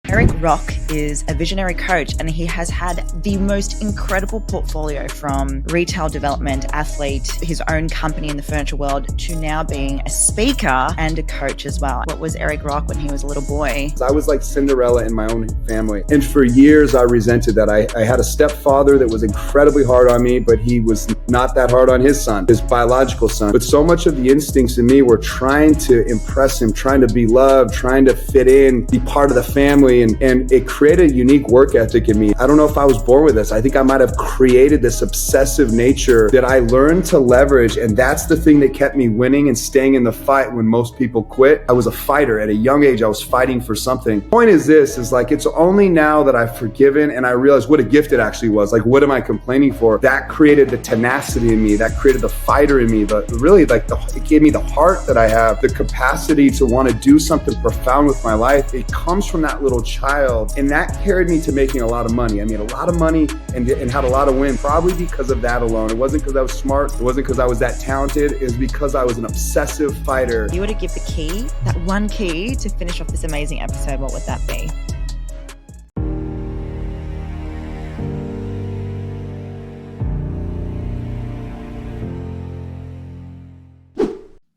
Erik Rock is a visionary coach, and he has had the most incredible portfolio from retail development, athlete, his own company in the furniture world, to now being a speaker and a coach as well. What was Erik Rock when he was a little boy? I was like Cinderella in my own family. And for years, I resented that. I had a stepfather that was incredibly hard on me, but he was not that hard on his son, his biological son. But so much of the instincts in me were trying to impress him, trying to be loved, trying to fit in, be part of the family. And it created a unique work ethic in me. I don't know if I was born with this. I think I might have created this obsessive nature that I learned to leverage. And that's the thing that kept me winning and staying in the fight when most people quit. I was a fighter. At a young age, I was fighting for something. The point is this, is like, it's only now that I've forgiven and I realize what a gift it actually was. Like, what am I complaining for? That created the tenacity in me. That created the fighter in me. It gave me the heart that I have, the capacity to want to do something profound with my life. It comes from that little child, and that carried me to making a lot of money. I made a lot of money and had a lot of wins, probably because of that alone. It wasn't because I was smart. It wasn't because I was that talented. It was because I was an obsessive fighter. If you were to give the key, that one key to finish off this amazing episode, what would that be?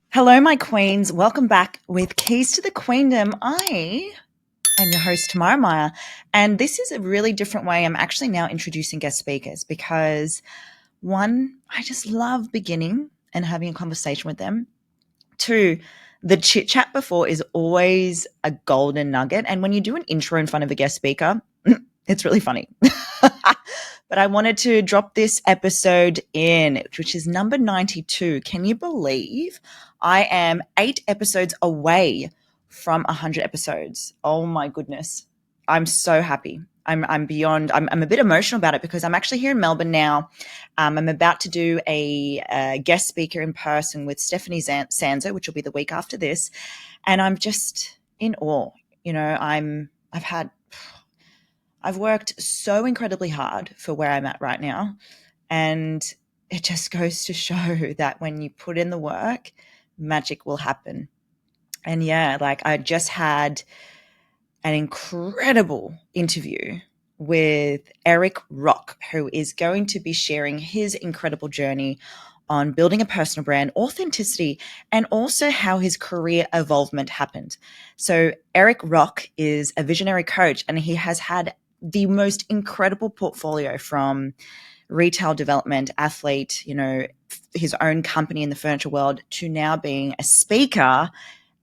Hello, my queens. Welcome back with Keys to the Queendom. I am your host, Tamara Meyer, and this is a really different way. I'm actually now introducing guest speakers because, one, I just love beginning and having a conversation with them. Two, the chit chat before is always a golden nugget, and when you do an intro in front of a guest speaker, it's really funny. But I wanted to drop this episode in, which is number 92. Can you believe I am 8 episodes away from 100 episodes? Oh my goodness. I'm so happy. I'm a bit emotional about it because I'm actually here in Melbourne now. I'm about to do a guest speaker in person with Stephanie Sanzo, which will be the week after this. And I'm just in awe. You know, I've worked so incredibly hard for where I'm at right now. And it just goes to show that when you put in the work, magic will happen. And yeah, like I just had an incredible interview with Erik Rock, who is going to be sharing his incredible journey on building a personal brand, authenticity, and also how his career evolvement happened. So Erik Rock is a visionary coach, and he has had the most incredible portfolio from retail development, athlete, his own company in the furniture world, to now being a speaker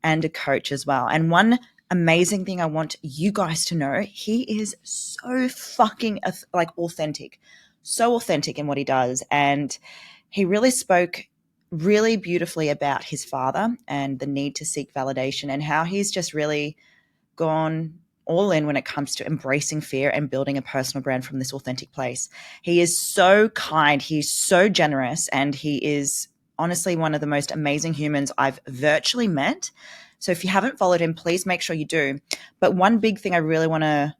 and a coach as well. And one amazing thing I want you guys to know, he is so fucking authentic, so authentic in what he does. And he really spoke really beautifully about his father and the need to seek validation and how he's just really gone all in when it comes to embracing fear and building a personal brand from this authentic place. He is so kind. He's so generous. And he is honestly one of the most amazing humans I've virtually met. So if you haven't followed him, please make sure you do. But one big thing I really want to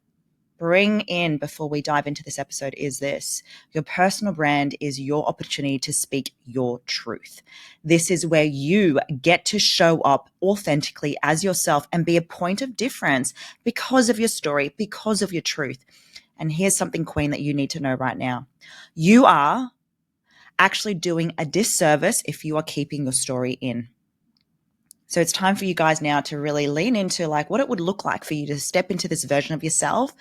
bring in before we dive into this episode is this. Your personal brand is your opportunity to speak your truth. This is where you get to show up authentically as yourself and be a point of difference because of your story, because of your truth. And here's something, Queen, that you need to know right now. You are actually doing a disservice if you are keeping your story in. So it's time for you guys now to really lean into like what it would look like for you to step into this version of yourself,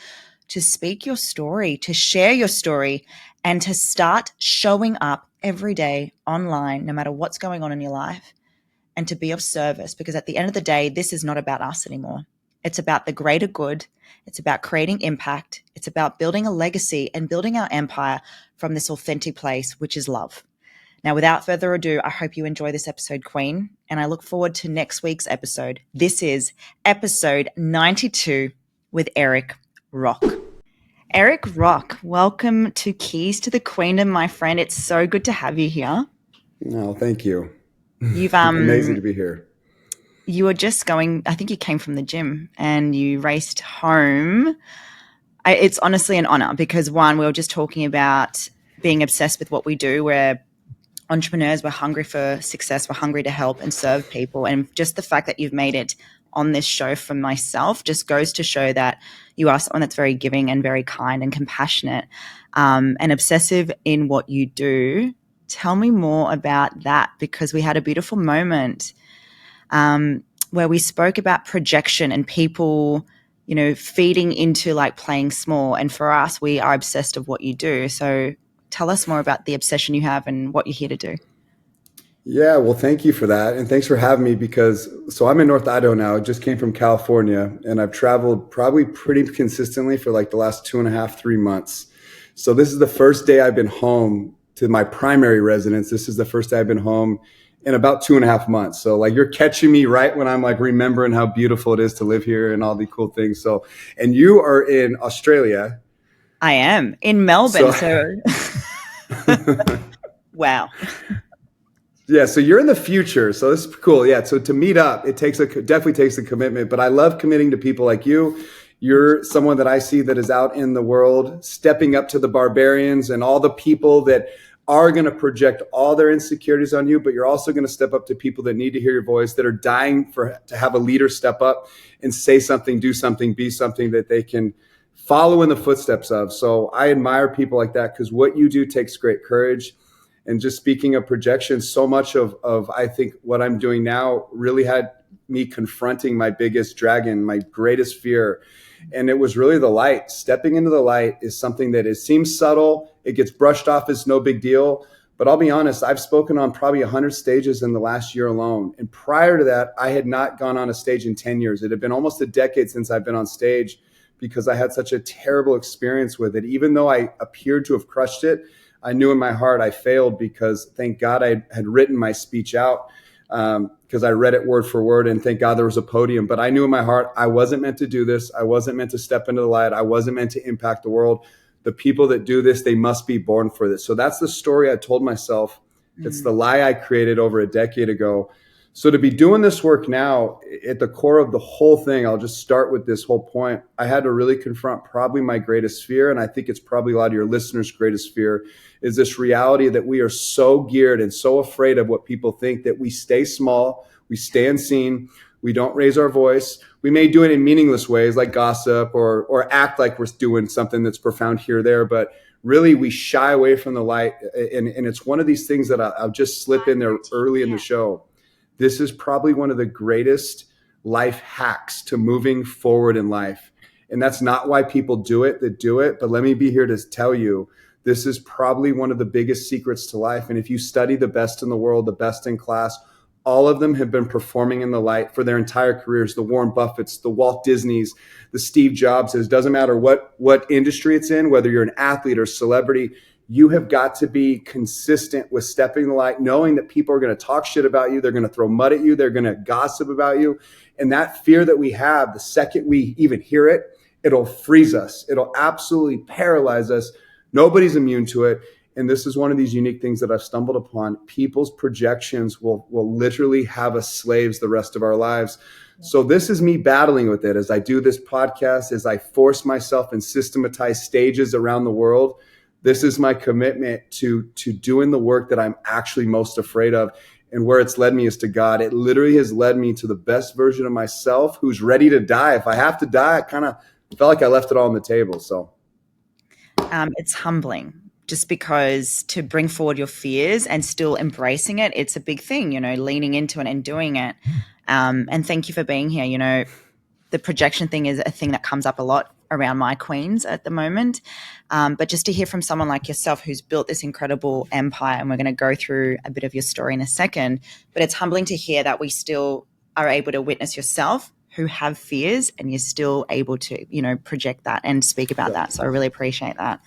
to speak your story, to share your story, and to start showing up every day online, no matter what's going on in your life, and to be of service. Because at the end of the day, this is not about us anymore. It's about the greater good. It's about creating impact. It's about building a legacy and building our empire from this authentic place, which is love. Now, without further ado, I hope you enjoy this episode, Queen, and I look forward to next week's episode. This is episode 92 with Erik Rock. Erik Rock, welcome to Keys to the Queendom, my friend. It's so good to have you here. No, thank you. You've amazing to be here. You were just going, I think you came from the gym and you raced home. It's honestly an honor because, one, we were just talking about being obsessed with what we do. We're entrepreneurs, we're hungry for success, we're hungry to help and serve people. And just the fact that you've made it on this show for myself just goes to show that you are someone that's very giving and very kind and compassionate, and obsessive in what you do. Tell me more about that, because we had a beautiful moment where we spoke about projection and people, feeding into like playing small. And for us, we are obsessed of what you do. So tell us more about the obsession you have and what you're here to do. Yeah, well, thank you for that. And thanks for having me so I'm in North Idaho now. I just came from California and I've traveled probably pretty consistently for like the last 2.5, 3 months. So this is the first day I've been home to my primary residence. This is the first day I've been home in about 2.5 months. So like you're catching me right when I'm like remembering how beautiful it is to live here and all the cool things. So, and you are in Australia. I am in Melbourne. So wow. Yeah, so you're in the future. So this is cool. Yeah, so to meet up, it definitely takes a commitment, but I love committing to people like you. You're someone that I see that is out in the world, stepping up to the barbarians and all the people that are going to project all their insecurities on you, but you're also going to step up to people that need to hear your voice, that are dying to have a leader step up and say something, do something, be something that they can follow in the footsteps of. So I admire people like that because what you do takes great courage. And just speaking of projection, so much of I think what I'm doing now really had me confronting my biggest dragon, my greatest fear. And it was really the light. Stepping into the light is something that it seems subtle. It gets brushed off as no big deal. But I'll be honest, I've spoken on probably 100 stages in the last year alone. And prior to that, I had not gone on a stage in 10 years. It had been almost a decade since I've been on stage because I had such a terrible experience with it. Even though I appeared to have crushed it, I knew in my heart I failed because thank God I had written my speech out because I read it word for word, and thank God there was a podium. But I knew in my heart I wasn't meant to do this. I wasn't meant to step into the light. I wasn't meant to impact the world. The people that do this, they must be born for this. So that's the story I told myself. It's the lie I created over a decade ago. So to be doing this work now, at the core of the whole thing, I'll just start with this whole point. I had to really confront probably my greatest fear, and I think it's probably a lot of your listeners' greatest fear, is this reality that we are so geared and so afraid of what people think that we stay small, we stay unseen, we don't raise our voice. We may do it in meaningless ways like gossip or act like we're doing something that's profound here or there, but really we shy away from the light. And it's one of these things that I'll just slip in there early in the show. This is probably one of the greatest life hacks to moving forward in life. And that's not why people do it that do it. But let me be here to tell you, this is probably one of the biggest secrets to life. And if you study the best in the world, the best in class, all of them have been performing in the light for their entire careers. The Warren Buffetts, the Walt Disneys, the Steve Jobs. It doesn't matter what industry it's in, whether you're an athlete or celebrity, you have got to be consistent with stepping the light, knowing that people are going to talk shit about you. They're going to throw mud at you. They're going to gossip about you. And that fear that we have, the second we even hear it, it'll freeze us. It'll absolutely paralyze us. Nobody's immune to it. And this is one of these unique things that I've stumbled upon. People's projections will literally have us slaves the rest of our lives. So this is me battling with it as I do this podcast, as I force myself and systematize stages around the world. This is my commitment to doing the work that I'm actually most afraid of. And where it's led me is to God. It literally has led me to the best version of myself who's ready to die. If I have to die, I kind of felt like I left it all on the table. So it's humbling just because to bring forward your fears and still embracing it, it's a big thing, leaning into it and doing it. And thank you for being here. The projection thing is a thing that comes up a lot around my queens at the moment. But just to hear from someone like yourself who's built this incredible empire, and we're going to go through a bit of your story in a second, but it's humbling to hear that we still are able to witness yourself who have fears and you're still able to, project that and speak about that. So I really appreciate that.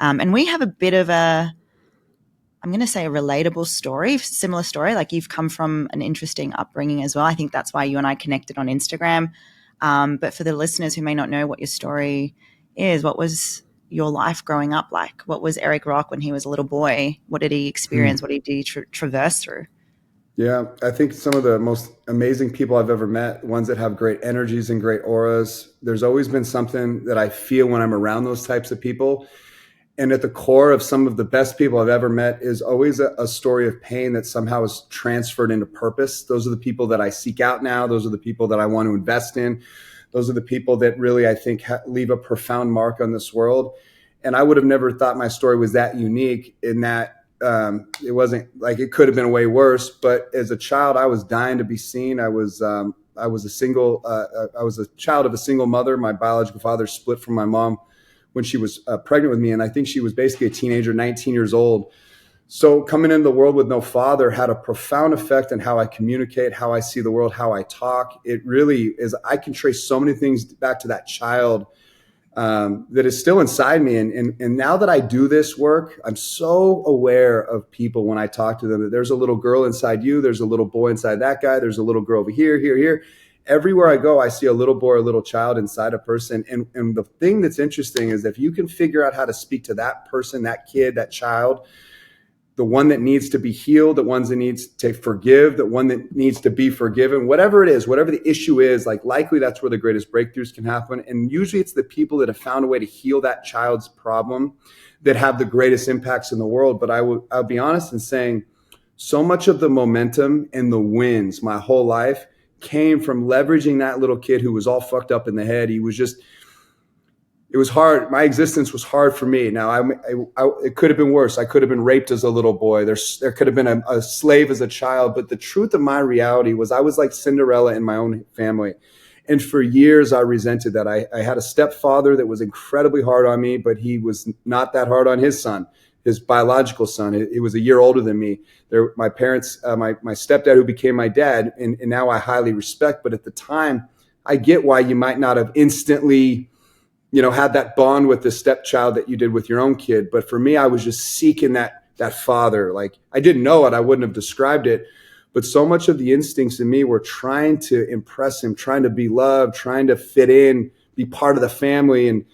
And we have a bit of I'm going to say a relatable story, similar story. Like you've come from an interesting upbringing as well. I think that's why you and I connected on Instagram. But for the listeners who may not know what your story is, what was your life growing up like? What was Erik Rock when he was a little boy? What did he experience? What did he traverse through? Yeah, I think some of the most amazing people I've ever met, ones that have great energies and great auras, there's always been something that I feel when I'm around those types of people. And at the core of some of the best people I've ever met is always a story of pain that somehow is transferred into purpose. Those are the people that I seek out now. Those are the people that I want to invest in. Those are the people that really, I think, leave a profound mark on this world. And I would have never thought my story was that unique in that it wasn't like it could have been way worse. But as a child, I was dying to be seen. I was a child of a single mother. My biological father split from my mom when she was pregnant with me. And I think she was basically a teenager, 19 years old. So coming into the world with no father had a profound effect on how I communicate, how I see the world, how I talk. It really is. I can trace so many things back to that child that is still inside me. And now that I do this work, I'm so aware of people when I talk to them that there's a little girl inside you. There's a little boy inside that guy. There's a little girl over here, here, here. Everywhere I go, I see a little boy or a little child inside a person. And the thing that's interesting is if you can figure out how to speak to that person, that kid, that child, the one that needs to be healed, the ones that needs to forgive, the one that needs to be forgiven, whatever it is, whatever the issue is, like likely that's where the greatest breakthroughs can happen. And usually it's the people that have found a way to heal that child's problem that have the greatest impacts in the world. But I'll be honest in saying so much of the momentum and the wins my whole life came from leveraging that little kid who was all fucked up in the head. It was hard. My existence was hard for me. Now, it could have been worse. I could have been raped as a little boy. There could have been a slave as a child. But the truth of my reality was I was like Cinderella in my own family. And for years, I resented that. I had a stepfather that was incredibly hard on me, but he was not that hard on his son, his biological son. He was a year older than me. My parents, my stepdad, who became my dad, and now I highly respect. But at the time, I get why you might not have instantly, had that bond with the stepchild that you did with your own kid. But for me, I was just seeking that father. Like I didn't know it. I wouldn't have described it. But so much of the instincts in me were trying to impress him, trying to be loved, trying to fit in, be part of the family. And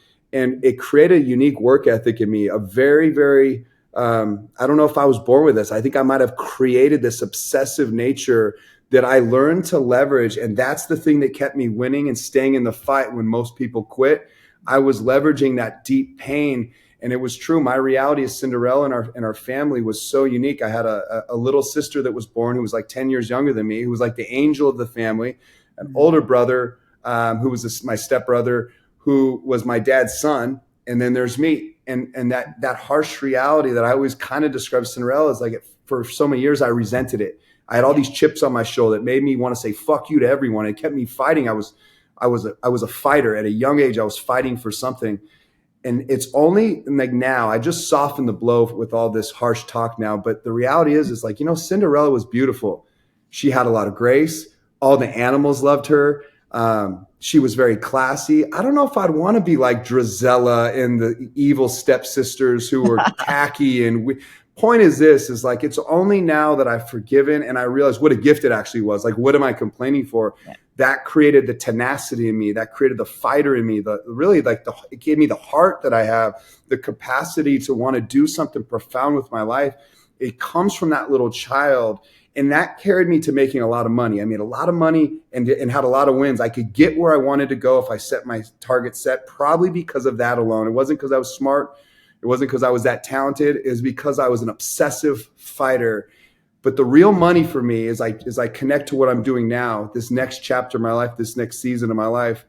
it created a unique work ethic in me, a very, very, I don't know if I was born with this. I think I might have created this obsessive nature that I learned to leverage. And that's the thing that kept me winning and staying in the fight when most people quit. I was leveraging that deep pain. And it was true. My reality as Cinderella in our family was so unique. I had a little sister that was born who was like 10 years younger than me, who was like the angel of the family, an older brother who was my stepbrother, who was my dad's son. And then there's me. And that harsh reality that I always kind of describe Cinderella as like for so many years, I resented it. I had all these chips on my shoulder that made me want to say, fuck you to everyone. It kept me fighting. I was a fighter at a young age. I was fighting for something. And it's only like now I just softened the blow with all this harsh talk now. But the reality is like, Cinderella was beautiful. She had a lot of grace. All the animals loved her. She was very classy. I don't know if I'd want to be like Drizella and the evil stepsisters who were tacky. And point is this, is like, it's only now that I've forgiven and I realize what a gift it actually was. Like, what am I complaining for? Yeah. That created the tenacity in me. That created the fighter in me. It gave me the heart that I have, the capacity to want to do something profound with my life. It comes from that little child. And that carried me to making a lot of money. I made a lot of money and had a lot of wins. I could get where I wanted to go if I set my target set, probably because of that alone. It wasn't because I was smart. It wasn't because I was that talented. It was because I was an obsessive fighter. But the real money for me is I connect to what I'm doing now, this next chapter of my life, this next season of my life,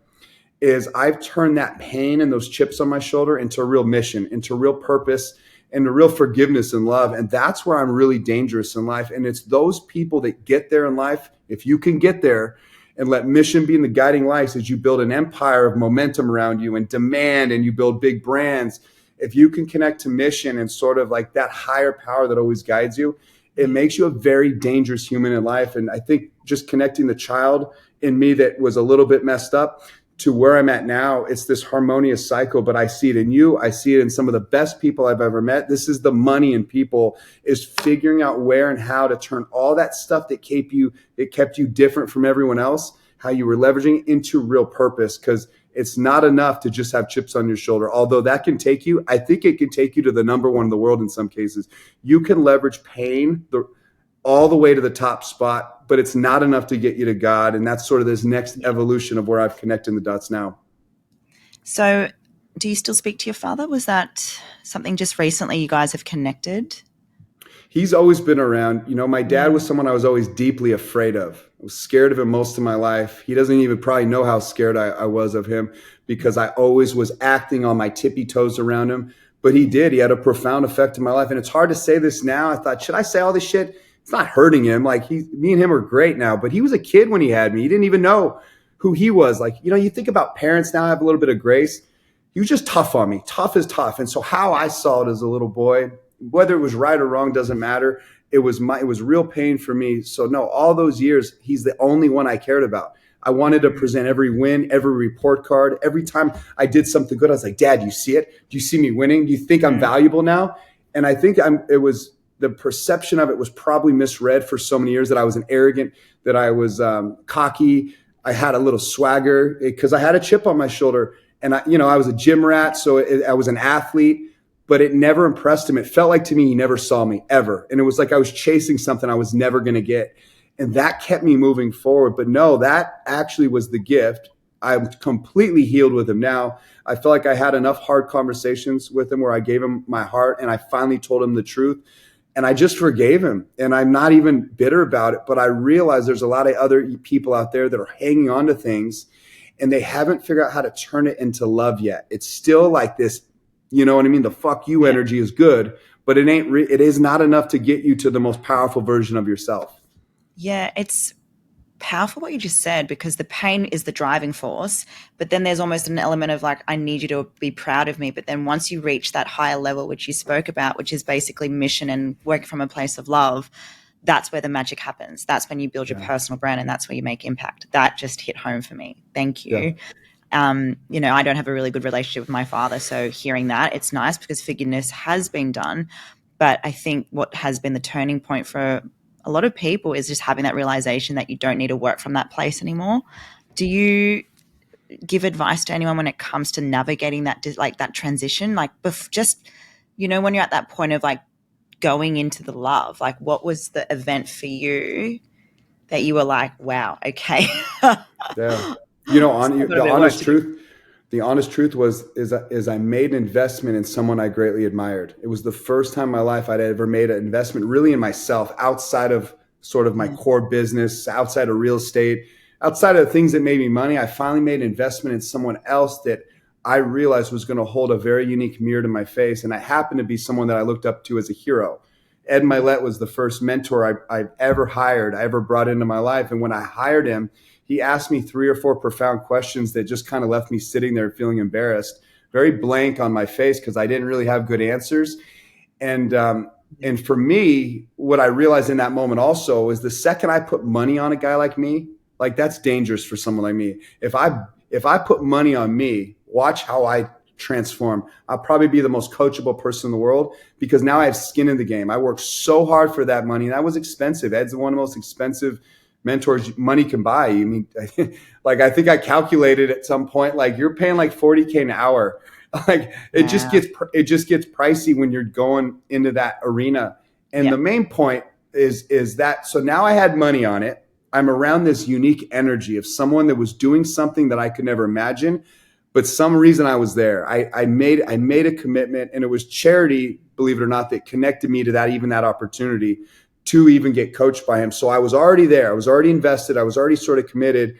is I've turned that pain and those chips on my shoulder into a real mission, into real purpose, and a real forgiveness and love. And that's where I'm really dangerous in life. And it's those people that get there in life. If you can get there and let mission be in the guiding lights as you build an empire of momentum around you and demand, and you build big brands, if you can connect to mission and sort of like that higher power that always guides you, it makes you a very dangerous human in life. And I think just connecting the child in me that was a little bit messed up to where I'm at now, it's this harmonious cycle. But I see it in you. I see it in some of the best people I've ever met. This is the money in people, is figuring out where and how to turn all that stuff that kept you different from everyone else, how you were leveraging into real purpose. Because it's not enough to just have chips on your shoulder. Although that can take you, I think it can take you to the number one in the world in some cases. You can leverage pain all the way to the top spot, but it's not enough to get you to God. And that's sort of this next evolution of where I've connected the dots now. So do you still speak to your father? Was that something just recently you guys have connected? He's always been around. My dad Mm. was someone I was always deeply afraid of. I was scared of him most of my life. He doesn't even probably know how scared I was of him because I always was acting on my tippy toes around him. But he did. He had a profound effect in my life. And it's hard to say this now. I thought, should I say all this shit? It's not hurting him. Like me and him are great now. But he was a kid when he had me. He didn't even know who he was. Like, you think about parents now have a little bit of grace. He was just tough on me. Tough is tough. And so how I saw it as a little boy, whether it was right or wrong doesn't matter. It was real pain for me. So no, all those years, he's the only one I cared about. I wanted to present every win, every report card. Every time I did something good, I was like, Dad, do you see it? Do you see me winning? Do you think I'm valuable now? And I think the perception of it was probably misread for so many years that I was an arrogant, that I was cocky. I had a little swagger because I had a chip on my shoulder. And I was a gym rat. So I was an athlete. But it never impressed him. It felt like to me he never saw me ever. And it was like I was chasing something I was never going to get. And that kept me moving forward. But no, that actually was the gift. I'm completely healed with him now. I felt like I had enough hard conversations with him where I gave him my heart and I finally told him the truth. And I just forgave him. And I'm not even bitter about it. But I realize there's a lot of other people out there that are hanging on to things and they haven't figured out how to turn it into love yet. It's still like this. You know what I mean? The fuck you energy is good, but it is not enough to get you to the most powerful version of yourself. Yeah, it's powerful what you just said because the pain is the driving force, but then there's almost an element of like, I need you to be proud of me. But then once you reach that higher level, which you spoke about, which is basically mission and working from a place of love, that's where the magic happens. That's when you build your personal brand and that's where you make impact. That just hit home for me. Thank you. Yeah. I don't have a really good relationship with my father. So hearing that, it's nice because forgiveness has been done. But I think what has been the turning point for a lot of people is just having that realization that you don't need to work from that place anymore. Do you give advice to anyone when it comes to navigating that, like that transition? Like just, when you're at that point of like going into the love, like what was the event for you that you were like, wow, okay. Yeah. The honest truth is I made an investment in someone I greatly admired. It was the first time in my life I'd ever made an investment really in myself outside of sort of my core business, outside of real estate, outside of the things that made me money. I finally made an investment in someone else that I realized was going to hold a very unique mirror to my face. And I happened to be someone that I looked up to as a hero. Ed Milet was the first mentor I've ever hired, I ever brought into my life. And when I hired him, he asked me 3 or 4 profound questions that just kind of left me sitting there feeling embarrassed, very blank on my face because I didn't really have good answers. And for me, what I realized in that moment also is the second I put money on a guy like me, like that's dangerous for someone like me. If I put money on me, watch how I transform. I'll probably be the most coachable person in the world because now I have skin in the game. I worked so hard for that money and that was expensive. Ed's one of the most expensive mentors money can buy. I mean, like I think I calculated at some point, like you're paying like $40K an hour. Like it just gets pricey when you're going into that arena. And the main point is that, so now I had money on it. I'm around this unique energy of someone that was doing something that I could never imagine, but some reason I was there. I made a commitment, and it was charity, believe it or not, that connected me to that opportunity to even get coached by him. So I was already there. I was already invested. I was already sort of committed.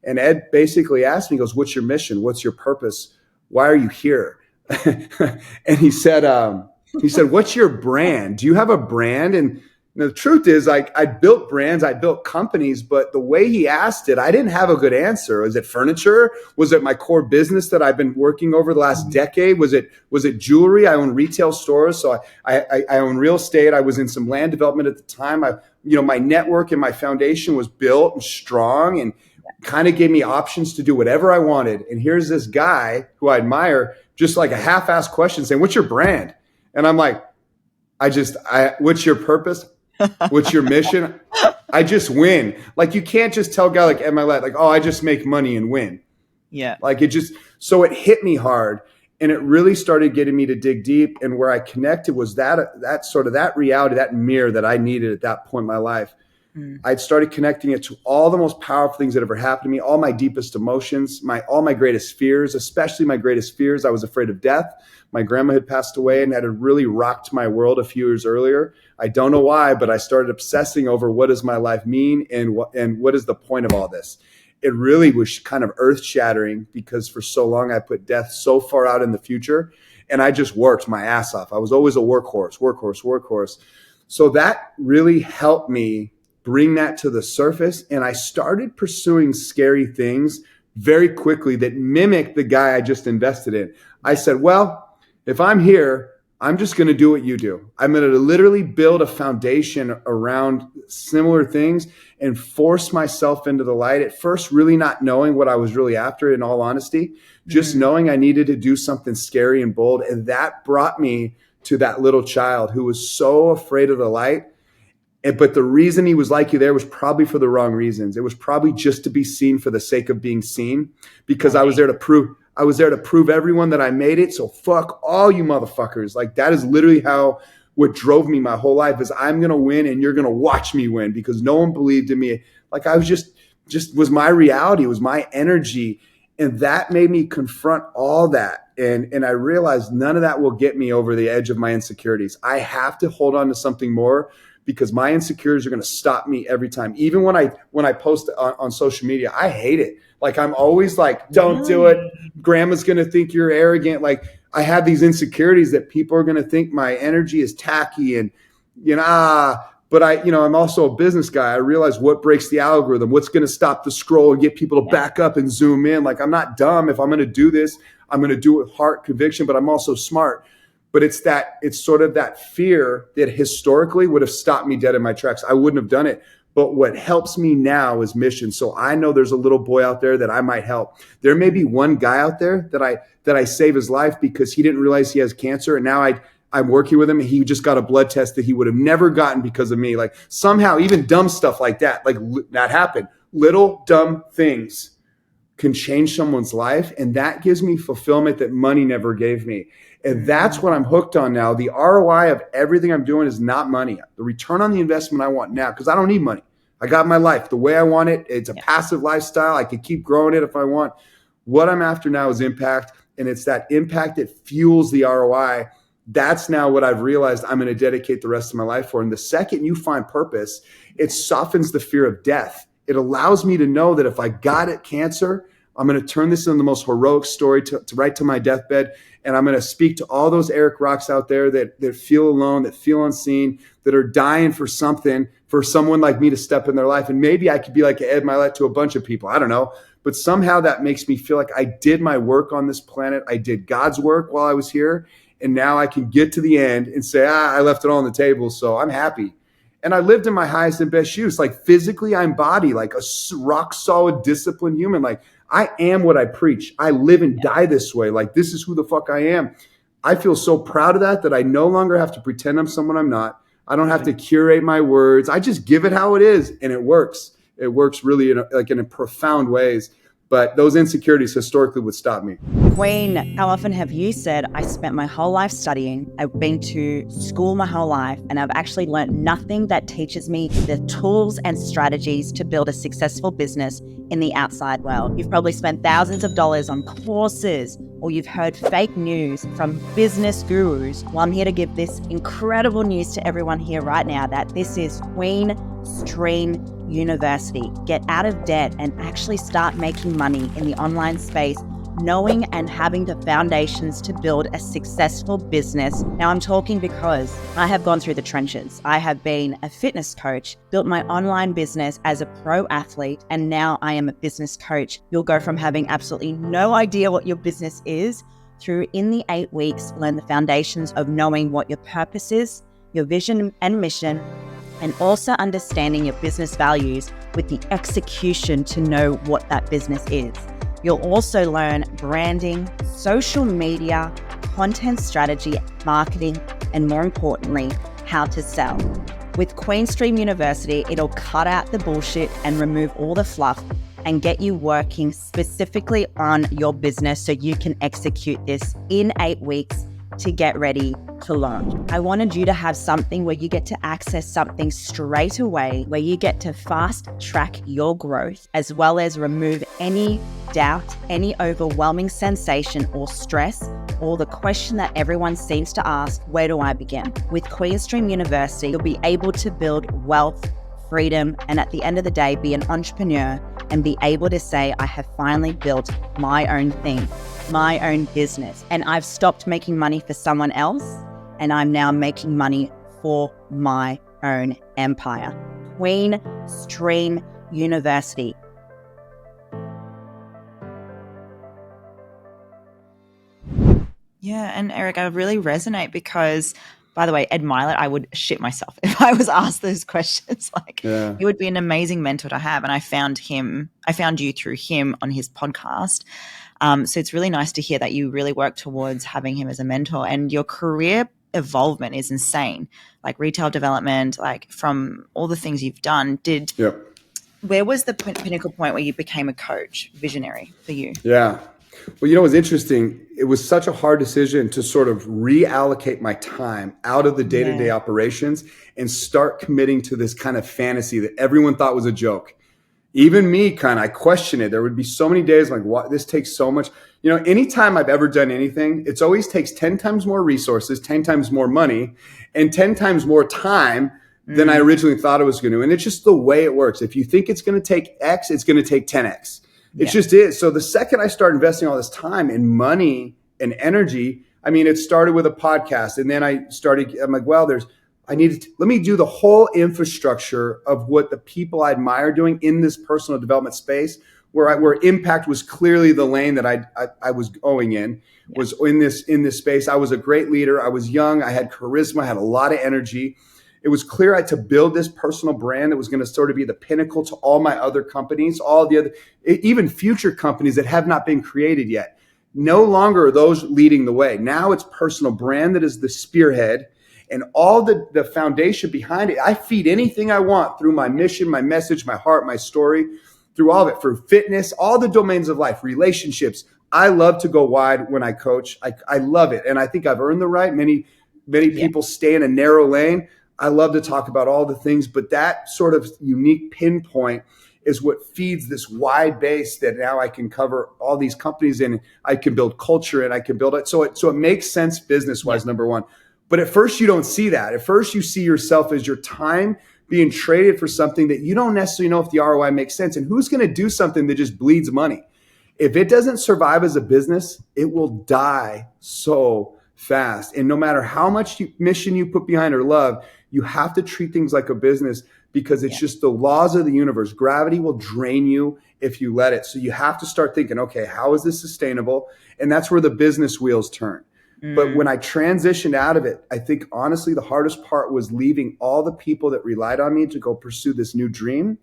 And Ed basically asked me, he goes, what's your mission? What's your purpose? Why are you here? And he said, what's your brand? Do you have a brand? And the truth is, like, I built brands, I built companies, but the way he asked it, I didn't have a good answer. Was it furniture? Was it my core business that I've been working over the last decade? Was it jewelry? I own retail stores, so I own real estate. I was in some land development at the time. My network and my foundation was built and strong, and kind of gave me options to do whatever I wanted. And here's this guy who I admire, just like a half-assed question saying, "What's your brand?" And I'm like, what's your purpose? What's your mission? I just win. Like, you can't just tell a guy like MLA, like, oh, I just make money and win. Yeah. Like so it hit me hard, and it really started getting me to dig deep. And where I connected was that sort of that reality, that mirror that I needed at that point in my life. I'd started connecting it to all the most powerful things that ever happened to me, all my deepest emotions, all my greatest fears, especially my greatest fears. I was afraid of death. My grandma had passed away and that had really rocked my world a few years earlier. I don't know why, but I started obsessing over what does my life mean and what is the point of all this. It really was kind of earth shattering because for so long I put death so far out in the future and I just worked my ass off. I was always a workhorse. So that really helped me bring that to the surface. And I started pursuing scary things very quickly that mimic the guy I just invested in. I said, well, if I'm here, I'm just going to do what you do. I'm going to literally build a foundation around similar things and force myself into the light. At first, really not knowing what I was really after, in all honesty, just knowing I needed to do something scary and bold. And that brought me to that little child who was so afraid of the light. But the reason he was like you there was probably for the wrong reasons. It was probably just to be seen for the sake of being seen, because I was there to prove everyone that I made it. So fuck all you motherfuckers. Like that is literally what drove me my whole life is I'm going to win and you're going to watch me win because no one believed in me. Like I was just was my reality. It was my energy. And that made me confront all that. And I realized none of that will get me over the edge of my insecurities. I have to hold on to something more because my insecurities are going to stop me every time. Even when I post on social media, I hate it. Like I'm always like, don't do it. Grandma's going to think you're arrogant. Like I have these insecurities that people are going to think my energy is tacky and, but I'm also a business guy. I realize what breaks the algorithm, what's going to stop the scroll and get people to back up and zoom in. Like I'm not dumb. If I'm going to do this, I'm going to do it with heart conviction, but I'm also smart. But it's sort of that fear that historically would have stopped me dead in my tracks. I wouldn't have done it. But what helps me now is mission. So I know there's a little boy out there that I might help. There may be one guy out there that I save his life because he didn't realize he has cancer. And now I'm working with him and he just got a blood test that he would have never gotten because of me. Like somehow even dumb stuff like that, like that happened. Little dumb things can change someone's life. And that gives me fulfillment that money never gave me. And that's what I'm hooked on now. The ROI of everything I'm doing is not money. The return on the investment I want now, because I don't need money. I got my life the way I want it. It's a passive lifestyle. I could keep growing it if I want. What I'm after now is impact. And it's that impact that fuels the ROI. That's now what I've realized I'm going to dedicate the rest of my life for. And the second you find purpose, it softens the fear of death. It allows me to know that if I got it, cancer, I'm going to turn this into the most heroic story to right to my deathbed. And I'm going to speak to all those Erik Rocks out there that feel alone, that feel unseen, that are dying for something, for someone like me to step in their life. And maybe I could be like Ed Milet to a bunch of people. I don't know. But somehow that makes me feel like I did my work on this planet. I did God's work while I was here. And now I can get to the end and say, I left it all on the table. So I'm happy. And I lived in my highest and best use. Like physically, I embody like a rock solid, disciplined human. Like I am what I preach. I live and die this way. Like this is who the fuck I am. I feel so proud of that I no longer have to pretend I'm someone I'm not. I don't have to curate my words. I just give it how it is. And it works. It works really in profound ways. But those insecurities historically would stop me. Queen, how often have you said, I spent my whole life studying, I've been to school my whole life, and I've actually learned nothing that teaches me the tools and strategies to build a successful business in the outside world. You've probably spent thousands of dollars on courses, or you've heard fake news from business gurus. Well, I'm here to give this incredible news to everyone here right now that this is Queen Stream University. Get out of debt and actually start making money in the online space, knowing and having the foundations to build a successful business. Now I'm talking because I have gone through the trenches. I have been a fitness coach, built my online business as a pro athlete, and now I am a business coach. You'll go from having absolutely no idea what your business is through in the 8 weeks, learn the foundations of knowing what your purpose is, your vision and mission, and also understanding your business values with the execution to know what that business is. You'll also learn branding, social media, content strategy, marketing, and more importantly, how to sell. With Queen Stream University, it'll cut out the bullshit and remove all the fluff and get you working specifically on your business so you can execute this in 8 weeks to get ready to launch. I wanted you to have something where you get to access something straight away, where you get to fast track your growth, as well as remove any doubt, any overwhelming sensation or stress, or the question that everyone seems to ask, where do I begin? With Queerstream University, you'll be able to build wealth, freedom, and at the end of the day, be an entrepreneur and be able to say, I have finally built my own thing, my own business. And I've stopped making money for someone else, and I'm now making money for my own empire. Queerstream University. Yeah, and Erik, I really resonate because, by the way, Ed Milet, I would shit myself if I was asked those questions. He would be an amazing mentor to have. And I found you through him on his podcast. So it's really nice to hear that you really work towards having him as a mentor, and your career evolvement is insane. Like retail development, like from all the things you've done, where was the pinnacle point where you became a coach, visionary for you? Yeah. Well, it was interesting. It was such a hard decision to sort of reallocate my time out of the day-to-day operations and start committing to this kind of fantasy that everyone thought was a joke. Even me, I question it. There would be so many days like, what? This takes so much. Anytime I've ever done anything, it always takes 10 times more resources, 10 times more money, and 10 times more time than I originally thought it was going to. And it's just the way it works. If you think it's going to take X, it's going to take 10X. It just is. So the second I start investing all this time and money and energy, it started with a podcast. And then I'm like, well, let me do the whole infrastructure of what the people I admire doing in this personal development space, where impact was clearly the lane that I was going in, was in this space. I was a great leader. I was young. I had charisma. I had a lot of energy. It was clear I had to build this personal brand that was going to sort of be the pinnacle to all my other companies, all the other, even future companies that have not been created yet. No longer are those leading the way. Now it's personal brand that is the spearhead, and all the foundation behind it. I feed anything I want through my mission, my message, my heart, my story, through all of it, through fitness, all the domains of life, relationships. I love to go wide when I coach. I love it. And I think I've earned the right. Many people stay in a narrow lane. I love to talk about all the things, but that sort of unique pinpoint is what feeds this wide base that now I can cover all these companies and I can build culture and I can build it. So it makes sense business-wise, number one. But at first you don't see that. At first you see yourself as your time being traded for something that you don't necessarily know if the ROI makes sense. And who's going to do something that just bleeds money? If it doesn't survive as a business, it will die so fast. And no matter how much mission you put behind or love, you have to treat things like a business, because it's just the laws of the universe. Gravity will drain you if you let it. So you have to start thinking, okay, how is this sustainable? And that's where the business wheels turn. But when I transitioned out of it, I think honestly, the hardest part was leaving all the people that relied on me to go pursue this new dream.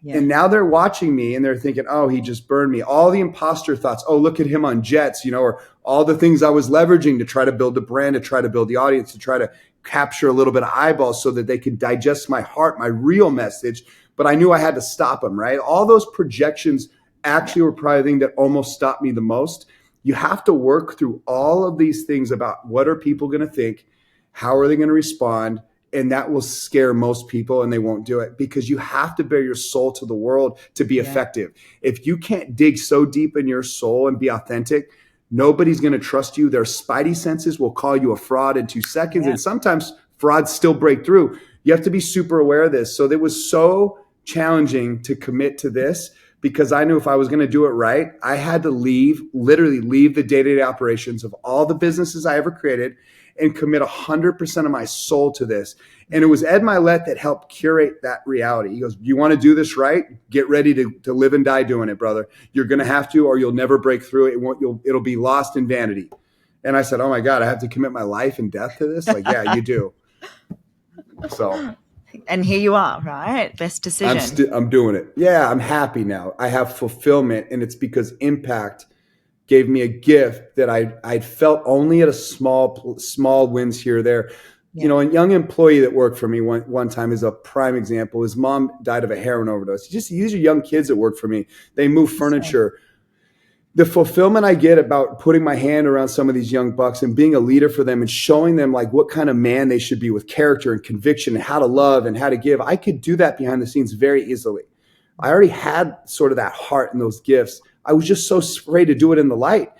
And now they're watching me and they're thinking, oh, he just burned me. All the imposter thoughts, oh, look at him on jets, or all the things I was leveraging to try to build the brand, to try to build the audience, to try to capture a little bit of eyeballs so that they could digest my heart, my real message. But I knew I had to stop them, right? All those projections actually were probably the thing that almost stopped me the most. You have to work through all of these things about what are people going to think? How are they going to respond? And that will scare most people and they won't do it, because you have to bear your soul to the world to be effective. If you can't dig so deep in your soul and be authentic, nobody's going to trust you. Their spidey senses will call you a fraud in 2 seconds. And sometimes frauds still break through. You have to be super aware of this. So it was so challenging to commit to this, because I knew if I was going to do it right, I had to literally leave the day-to-day operations of all the businesses I ever created and commit 100% of my soul to this. And it was Ed Milet that helped curate that reality. He goes, you want to do this right? Get ready to live and die doing it, brother. You're going to have to, or you'll never break through it. It'll be lost in vanity. And I said, oh my God, I have to commit my life and death to this? Like, yeah, you do. So. And here you are, right? Best decision. I'm doing it. Yeah, I'm happy now. I have fulfillment, and it's because impact gave me a gift that I'd felt only at a small wins here or there. A young employee that worked for me one time is a prime example. His mom died of a heroin overdose. These are young kids that work for me. They move furniture. the fulfillment I get about putting my hand around some of these young bucks and being a leader for them and showing them like what kind of man they should be with character and conviction and how to love and how to give. I could do that behind the scenes very easily. I already had sort of that heart and those gifts. I was just so afraid to do it in the light.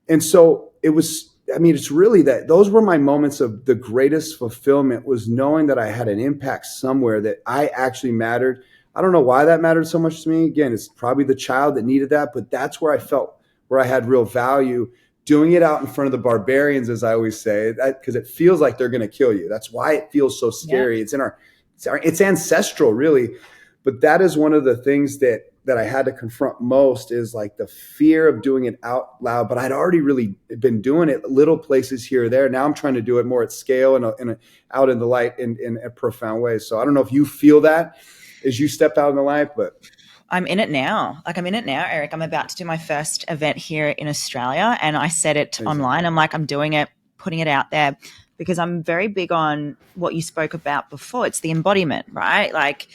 And so it was, I mean, it's really that those were my moments of the greatest fulfillment, was knowing that I had an impact somewhere, that I actually mattered. I don't know why that mattered so much to me. Again, it's probably the child that needed that, but that's where I felt where I had real value, doing it out in front of the barbarians, as I always say, because it feels like they're going to kill you. That's why it feels so scary. Yeah. It's ancestral, really. But that is one of the things that I had to confront most, is like the fear of doing it out loud. But I'd already really been doing it little places here or there. Now I'm trying to do it more at scale and out in the light in a profound way. So I don't know if you feel that as you step out in the light, but I'm in it now. Like, I'm in it now, Eric. I'm about to do my first event here in Australia, and I said it online. I'm like, I'm doing it, putting it out there, because I'm very big on what you spoke about before. It's the embodiment, right? Like,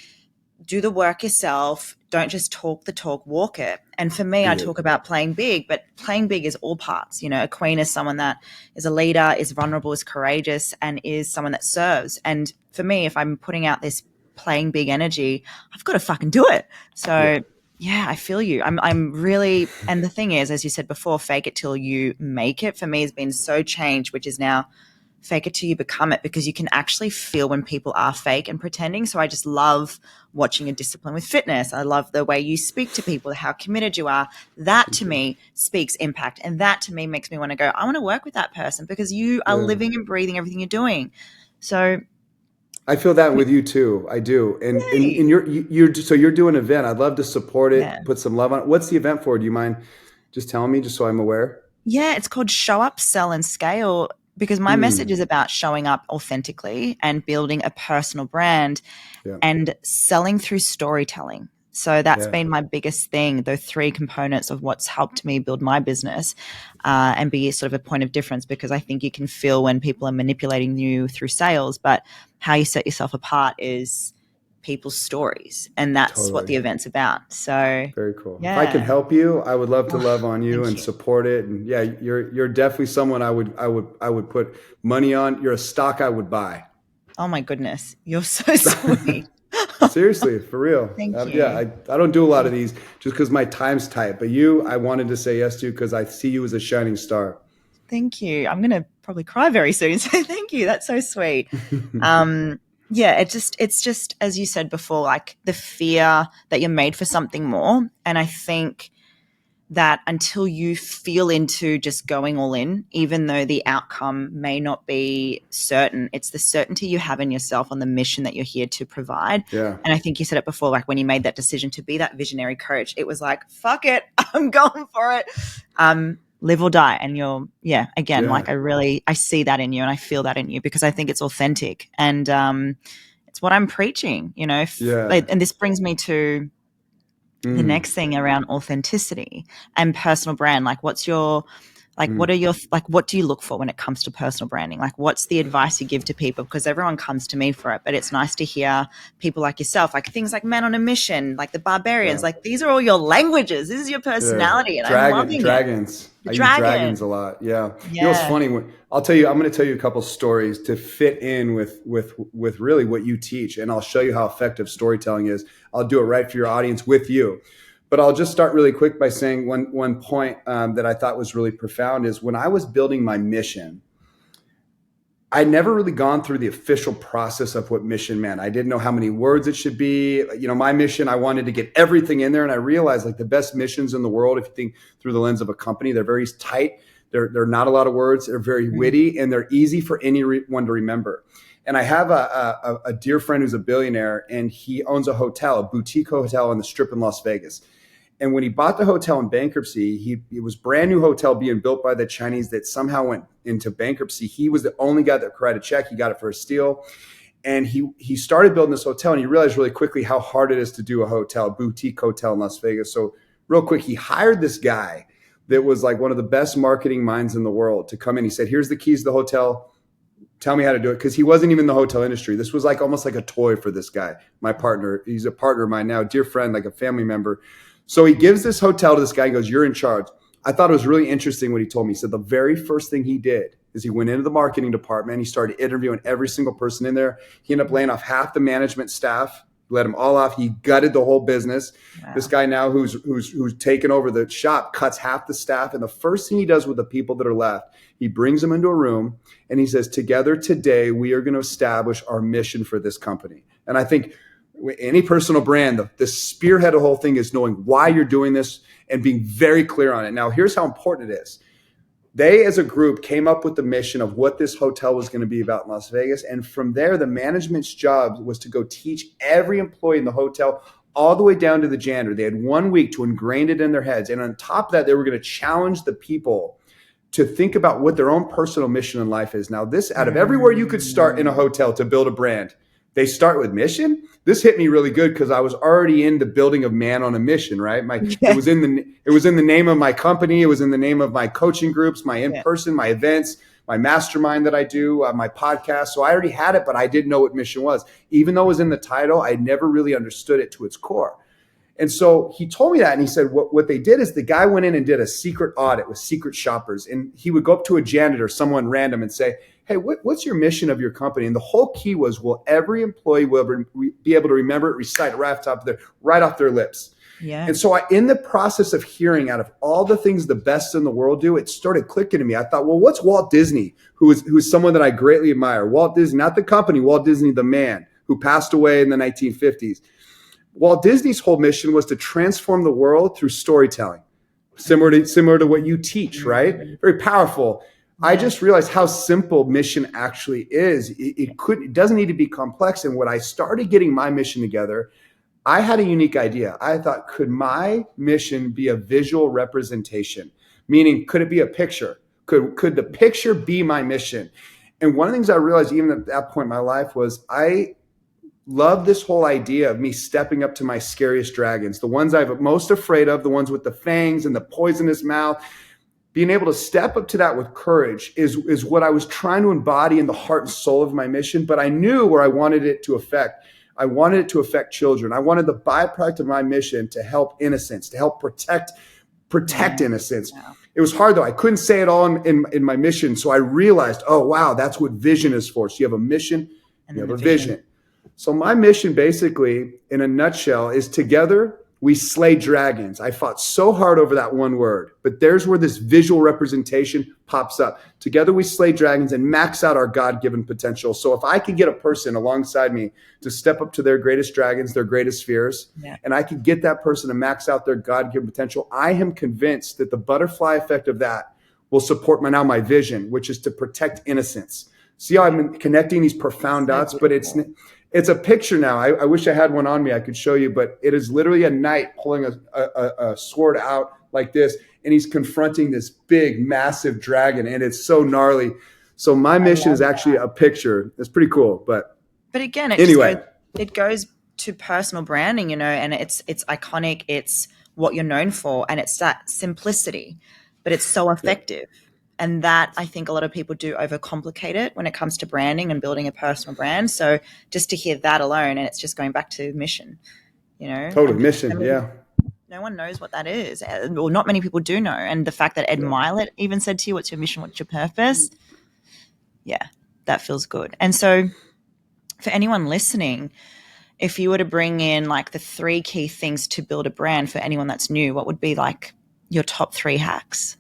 do the work yourself. Don't just talk the talk, walk it. And for me, I talk about playing big, but playing big is all parts. You know, a queen is someone that is a leader, is vulnerable, is courageous, and is someone that serves. And for me, if I'm putting out this playing big energy, I've got to fucking do it. So yeah, I feel you. I'm really, and the thing is, as you said before, fake it till you make it, for me has been so changed, which is now fake it till you become it, because you can actually feel when people are fake and pretending. So I just love watching a discipline with fitness. I love the way you speak to people, how committed you are. That to me speaks impact. And that to me makes me want to go, I want to work with that person, because you are living and breathing everything you're doing. So I feel that with you too. I do. And so you're doing an event. I'd love to support it, put some love on it. What's the event for? Do you mind just telling me, just so I'm aware? Yeah, it's called Show Up, Sell and Scale, because my message is about showing up authentically and building a personal brand and selling through storytelling. So that's been my biggest thing, the three components of what's helped me build my business and be sort of a point of difference, because I think you can feel when people are manipulating you through sales, but how you set yourself apart is people's stories. And that's what the event's about. So very cool. Yeah. If I can help you, I would love to love on you and support it. And yeah, you're definitely someone I would put money on. You're a stock I would buy. Oh my goodness. You're so sweet. Seriously, for real. Thank you. Yeah, I don't do a lot of these just because my time's tight. But you, I wanted to say yes to, because I see you as a shining star. Thank you. I'm going to probably cry very soon. So thank you. That's so sweet. Yeah, it's just, as you said before, like the fear that you're made for something more. And I think that until you feel into just going all in, even though the outcome may not be certain, it's the certainty you have in yourself on the mission that you're here to provide. Yeah. And I think you said it before, like when you made that decision to be that visionary coach, it was like, fuck it, I'm going for it. Live or die. And you're, like I see that in you and I feel that in you, because I think it's authentic. And it's what I'm preaching, you know. And this brings me to the next thing around authenticity and personal brand. Like, what's your, like, what are your, like, what do you look for when it comes to personal branding? Like, what's the advice you give to people? Because everyone comes to me for it, but it's nice to hear people like yourself, like things like Men on a Mission, like the Barbarians, like these are all your languages. This is your personality. And I'm loving dragons. It. I use dragons a lot. Yeah. You know what's funny? I'm going to tell you a couple stories to fit in with really what you teach. And I'll show you how effective storytelling is. I'll do it right for your audience with you. But I'll just start really quick by saying one point that I thought was really profound is when I was building my mission, I'd never really gone through the official process of what mission meant. I didn't know how many words it should be. You know, my mission, I wanted to get everything in there. And I realized like the best missions in the world, if you think through the lens of a company, they're very tight. They're not a lot of words. They're very witty and they're easy for anyone to remember. And I have a dear friend who's a billionaire, and he owns a hotel, a boutique hotel on the Strip in Las Vegas. And when he bought the hotel in bankruptcy, it was brand new hotel being built by the Chinese that somehow went into bankruptcy. He was the only guy that could write a check. He got it for a steal. And he started building this hotel, and he realized really quickly how hard it is to do a boutique hotel in Las Vegas. So real quick, he hired this guy that was like one of the best marketing minds in the world to come in. He said, here's the keys to the hotel. Tell me how to do it. Because he wasn't even in the hotel industry. This was like almost like a toy for this guy, my partner. He's a partner of mine now, dear friend, like a family member. So he gives this hotel to this guy and goes, you're in charge. I thought it was really interesting what he told me. He said the very first thing he did is he went into the marketing department. He started interviewing every single person in there. He ended up laying off half the management staff, let them all off. He gutted the whole business. Wow. This guy now who's taken over the shop cuts half the staff. And the first thing he does with the people that are left, he brings them into a room and he says, together today, we are going to establish our mission for this company. And I think any personal brand, the spearhead of the whole thing is knowing why you're doing this and being very clear on it. Now, here's how important it is. They, as a group, came up with the mission of what this hotel was going to be about in Las Vegas. And from there, the management's job was to go teach every employee in the hotel all the way down to the janitor. They had 1 week to ingrain it in their heads. And on top of that, they were going to challenge the people to think about what their own personal mission in life is. Now, this, out of everywhere you could start in a hotel to build a brand, they start with mission. This hit me really good because I was already in the building of man on a mission, right? It was in the name of my company. It was in the name of my coaching groups, my in-person, my events, my mastermind that I do, my podcast. So I already had it, but I didn't know what mission was. Even though it was in the title, I never really understood it to its core. And so he told me that, and he said what they did is the guy went in and did a secret audit with secret shoppers. And he would go up to a janitor, someone random, and say, hey, what's your mission of your company? And the whole key was, will every employee be able to remember it, recite it right off their lips? Yeah. And so in the process of hearing out of all the things the best in the world do, it started clicking to me. I thought, well, what's Walt Disney, who's someone that I greatly admire? Walt Disney, not the company, Walt Disney, the man who passed away in the 1950s. Walt Disney's whole mission was to transform the world through storytelling, similar to what you teach, right? Very powerful. I just realized how simple mission actually is. It doesn't need to be complex. And when I started getting my mission together, I had a unique idea. I thought, could my mission be a visual representation? Meaning, could it be a picture? Could the picture be my mission? And one of the things I realized even at that point in my life was I love this whole idea of me stepping up to my scariest dragons, the ones I'm most afraid of, the ones with the fangs and the poisonous mouth. Being able to step up to that with courage is what I was trying to embody in the heart and soul of my mission. But I knew where I wanted it to affect. I wanted it to affect children. I wanted the byproduct of my mission to help innocence, to help protect innocence. Yeah. It was hard though. I couldn't say it all in my mission. So I realized, oh, wow, that's what vision is for. So you have a mission, and you have a vision. So my mission basically, in a nutshell, is together we slay dragons. I fought so hard over that one word, but there's where this visual representation pops up. Together we slay dragons and max out our God-given potential. So if I could get a person alongside me to step up to their greatest dragons, their greatest fears, and I could get that person to max out their God-given potential, I am convinced that the butterfly effect of that will support my vision, which is to protect innocence. See how I'm connecting these profound dots, but it's a picture now. I wish I had one on me I could show you, but it is literally a knight pulling a sword out like this, and he's confronting this big, massive dragon, and it's so gnarly. So my mission is actually a picture. It's pretty cool, but again, it goes to personal branding, and it's iconic. It's what you're known for, and it's that simplicity, but it's so effective. Yeah. And that, I think a lot of people do overcomplicate it when it comes to branding and building a personal brand. So just to hear that alone, and it's just going back to mission, Totally, mission, yeah. No one knows what that is. Well, not many people do know. And the fact that Ed Milet even said to you, what's your mission, what's your purpose? Yeah, that feels good. And so for anyone listening, if you were to bring in like the 3 key things to build a brand for anyone that's new, what would be like your top 3 hacks?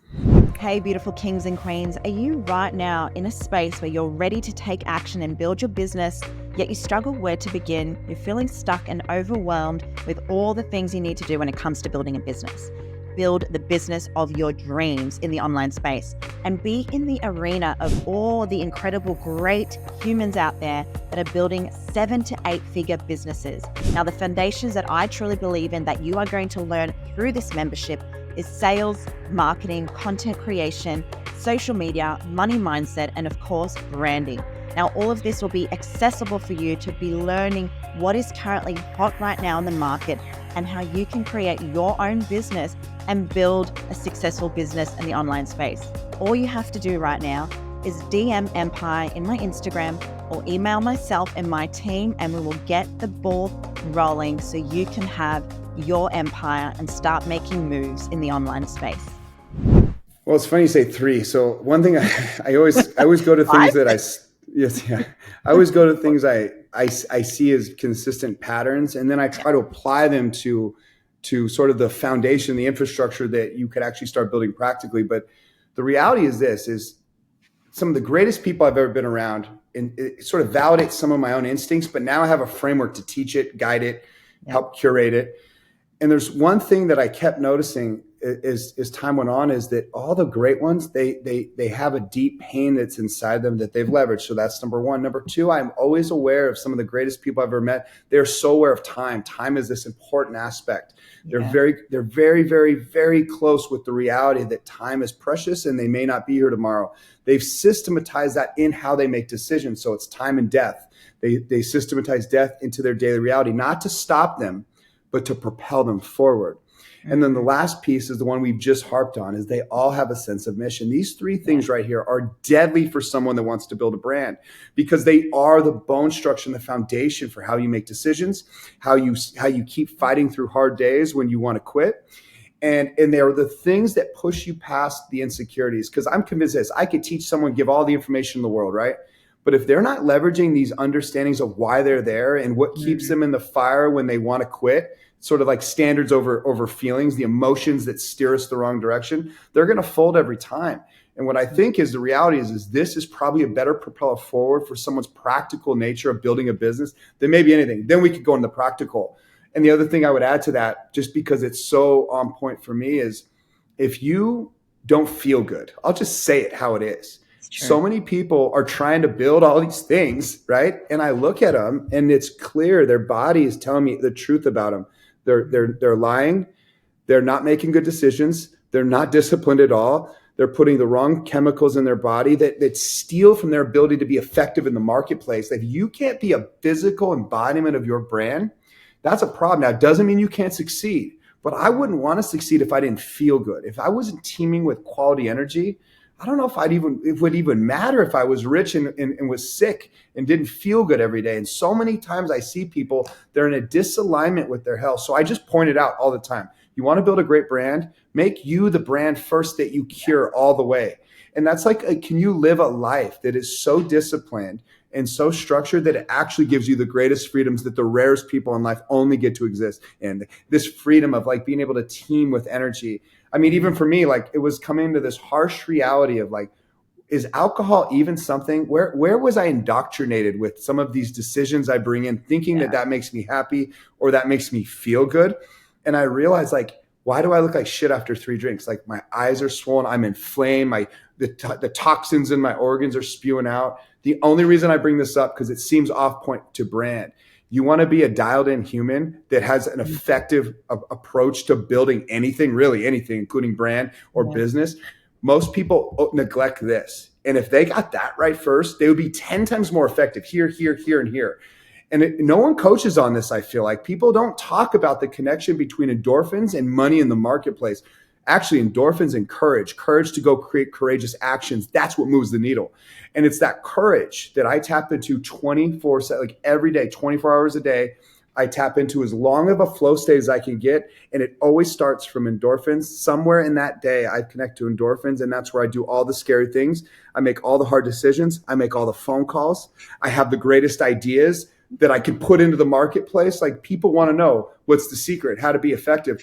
Hey, beautiful kings and queens, are you right now in a space where you're ready to take action and build your business, yet you struggle where to begin? You're feeling stuck and overwhelmed with all the things you need to do when it comes to building a business. Build the business of your dreams in the online space and be in the arena of all the incredible, great humans out there that are building 7 to 8 figure businesses. Now, the foundations that I truly believe in that you are going to learn through this membership is sales, marketing, content creation, social media, money mindset, and of course, branding. Now, all of this will be accessible for you to be learning what is currently hot right now in the market and how you can create your own business and build a successful business in the online space. All you have to do right now is DM Empire in my Instagram or email myself and my team, and we will get the ball rolling so you can have your empire and start making moves in the online space. Well, it's funny you say three. So one thing I always go to things that yes, yeah, I always go to things I see as consistent patterns, and then I try to apply them to sort of the foundation, the infrastructure that you could actually start building practically. But the reality is this: is some of the greatest people I've ever been around, and it sort of validates some of my own instincts. But now I have a framework to teach it, guide it, help curate it. And there's one thing that I kept noticing as time went on, is that all the great ones, they have a deep pain that's inside them that they've leveraged. So that's number one. Number two, I'm always aware of some of the greatest people I've ever met. They're so aware of time. Time is this important aspect. They're very, very, very close with the reality that time is precious and they may not be here tomorrow. They've systematized that in how they make decisions. So it's time and death. They systematize death into their daily reality, not to stop them, but to propel them forward. And then the last piece is the one we've just harped on, is they all have a sense of mission. These three things right here are deadly for someone that wants to build a brand, because they are the bone structure and the foundation for how you make decisions, how you keep fighting through hard days when you want to quit. And they are the things that push you past the insecurities. Because I'm convinced this, I could teach someone, give all the information in the world, right? But if they're not leveraging these understandings of why they're there and what keeps them in the fire when they want to quit, sort of like standards over feelings, the emotions that steer us the wrong direction, they're going to fold every time. And what I think is the reality is this is probably a better propeller forward for someone's practical nature of building a business than maybe anything. Then we could go into the practical. And the other thing I would add to that, just because it's so on point for me, is if you don't feel good, I'll just say it how it is. So many people are trying to build all these things, right? And I look at them and it's clear their body is telling me the truth about them. They're lying. They're not making good decisions. They're not disciplined at all. They're putting the wrong chemicals in their body that steal from their ability to be effective in the marketplace. If you can't be a physical embodiment of your brand, that's a problem. Now, it doesn't mean you can't succeed, but I wouldn't want to succeed if I didn't feel good. If I wasn't teaming with quality energy, I don't know if it would even matter if I was rich and was sick and didn't feel good every day. And so many times I see people, they're in a disalignment with their health. So I just point it out all the time. You want to build a great brand? Make you the brand first that you cure all the way. And that's like, can you live a life that is so disciplined and so structured that it actually gives you the greatest freedoms that the rarest people in life only get to exist in? This freedom of like being able to team with energy. I mean, even for me, like it was coming to this harsh reality of like, is alcohol even something? Where was I indoctrinated with some of these decisions I bring in, thinking that makes me happy or that makes me feel good? And I realized, like, why do I look like shit after 3 drinks? Like my eyes are swollen, I'm inflamed, the toxins in my organs are spewing out. The only reason I bring this up, because it seems off point to brand. You want to be a dialed in human that has an effective approach to building anything, really anything, including brand or business. Most people neglect this. And if they got that right first, they would be 10 times more effective here, and here. And no one coaches on this, I feel like. People don't talk about the connection between endorphins and money in the marketplace. Actually, endorphins and courage to go create courageous actions. That's what moves the needle. And it's that courage that I tap into 24/7, like every day, 24 hours a day. I tap into as long of a flow state as I can get. And it always starts from endorphins. Somewhere in that day, I connect to endorphins. And that's where I do all the scary things. I make all the hard decisions. I make all the phone calls. I have the greatest ideas that I can put into the marketplace. Like people want to know what's the secret, how to be effective.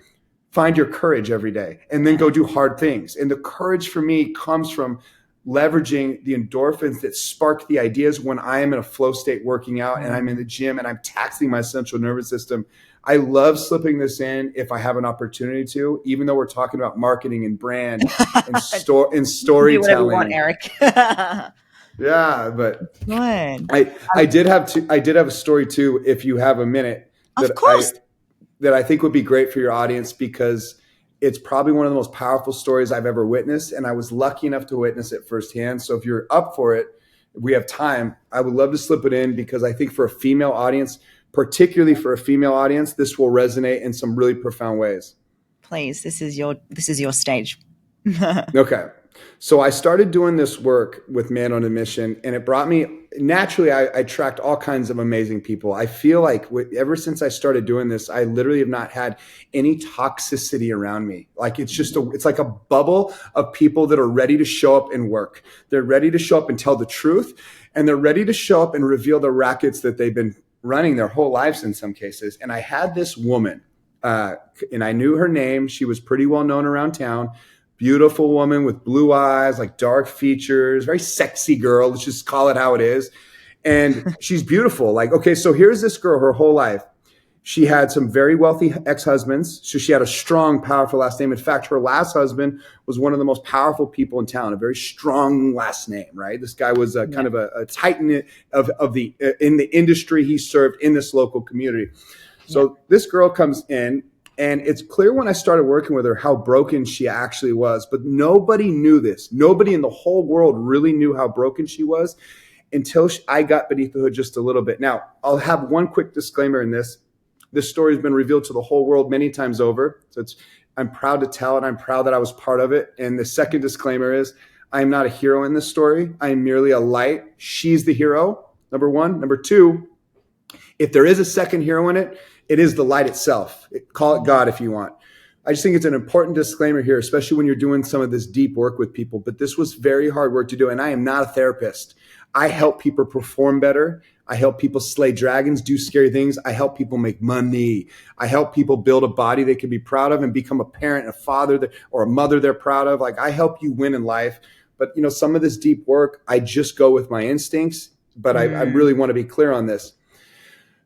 Find your courage every day and then go do hard things. And the courage for me comes from leveraging the endorphins that spark the ideas when I am in a flow state working out and I'm in the gym and I'm taxing my central nervous system. I love slipping this in if I have an opportunity to, even though we're talking about marketing and brand and storytelling. Do whatever you want, Erik. Yeah, but Good. I did have a story too, if you have a minute. Of course. That I think would be great for your audience, because it's probably one of the most powerful stories I've ever witnessed. And I was lucky enough to witness it firsthand. So if you're up for it, if we have time, I would love to slip it in, because I think for a female audience, particularly for a female audience, this will resonate in some really profound ways. Please, this is your stage. Okay. So I started doing this work with Man on a Mission, and it brought me naturally. I attract all kinds of amazing people. I feel like ever since I started doing this, I literally have not had any toxicity around me. Like it's like a bubble of people that are ready to show up and work. They're ready to show up and tell the truth, and they're ready to show up and reveal the rackets that they've been running their whole lives in some cases. And I had this woman, and I knew her name. She was pretty well known around town. Beautiful woman with blue eyes, like dark features, very sexy girl. Let's just call it how it is. And she's beautiful. Like, okay, so here's this girl, her whole life. She had some very wealthy ex-husbands. So she had a strong, powerful last name. In fact, her last husband was one of the most powerful people in town, a very strong last name, right? This guy was kind of a titan of the in the industry he served in this local community. So this girl comes in, and it's clear when I started working with her how broken she actually was. But nobody knew this. Nobody in the whole world really knew how broken she was until I got beneath the hood just a little bit. Now, I'll have one quick disclaimer in this. This story has been revealed to the whole world many times over. So I'm proud to tell it. I'm proud that I was part of it. And the second disclaimer is I am not a hero in this story. I am merely a light. She's the hero, number one. Number two, if there is a second hero in it, it is the light itself. Call it God if you want. I just think it's an important disclaimer here, especially when you're doing some of this deep work with people. But this was very hard work to do. And I am not a therapist. I help people perform better. I help people slay dragons, do scary things. I help people make money. I help people build a body they can be proud of and become a parent, a father, or a mother they're proud of. Like, I help you win in life. But, some of this deep work, I just go with my instincts. But I really want to be clear on this.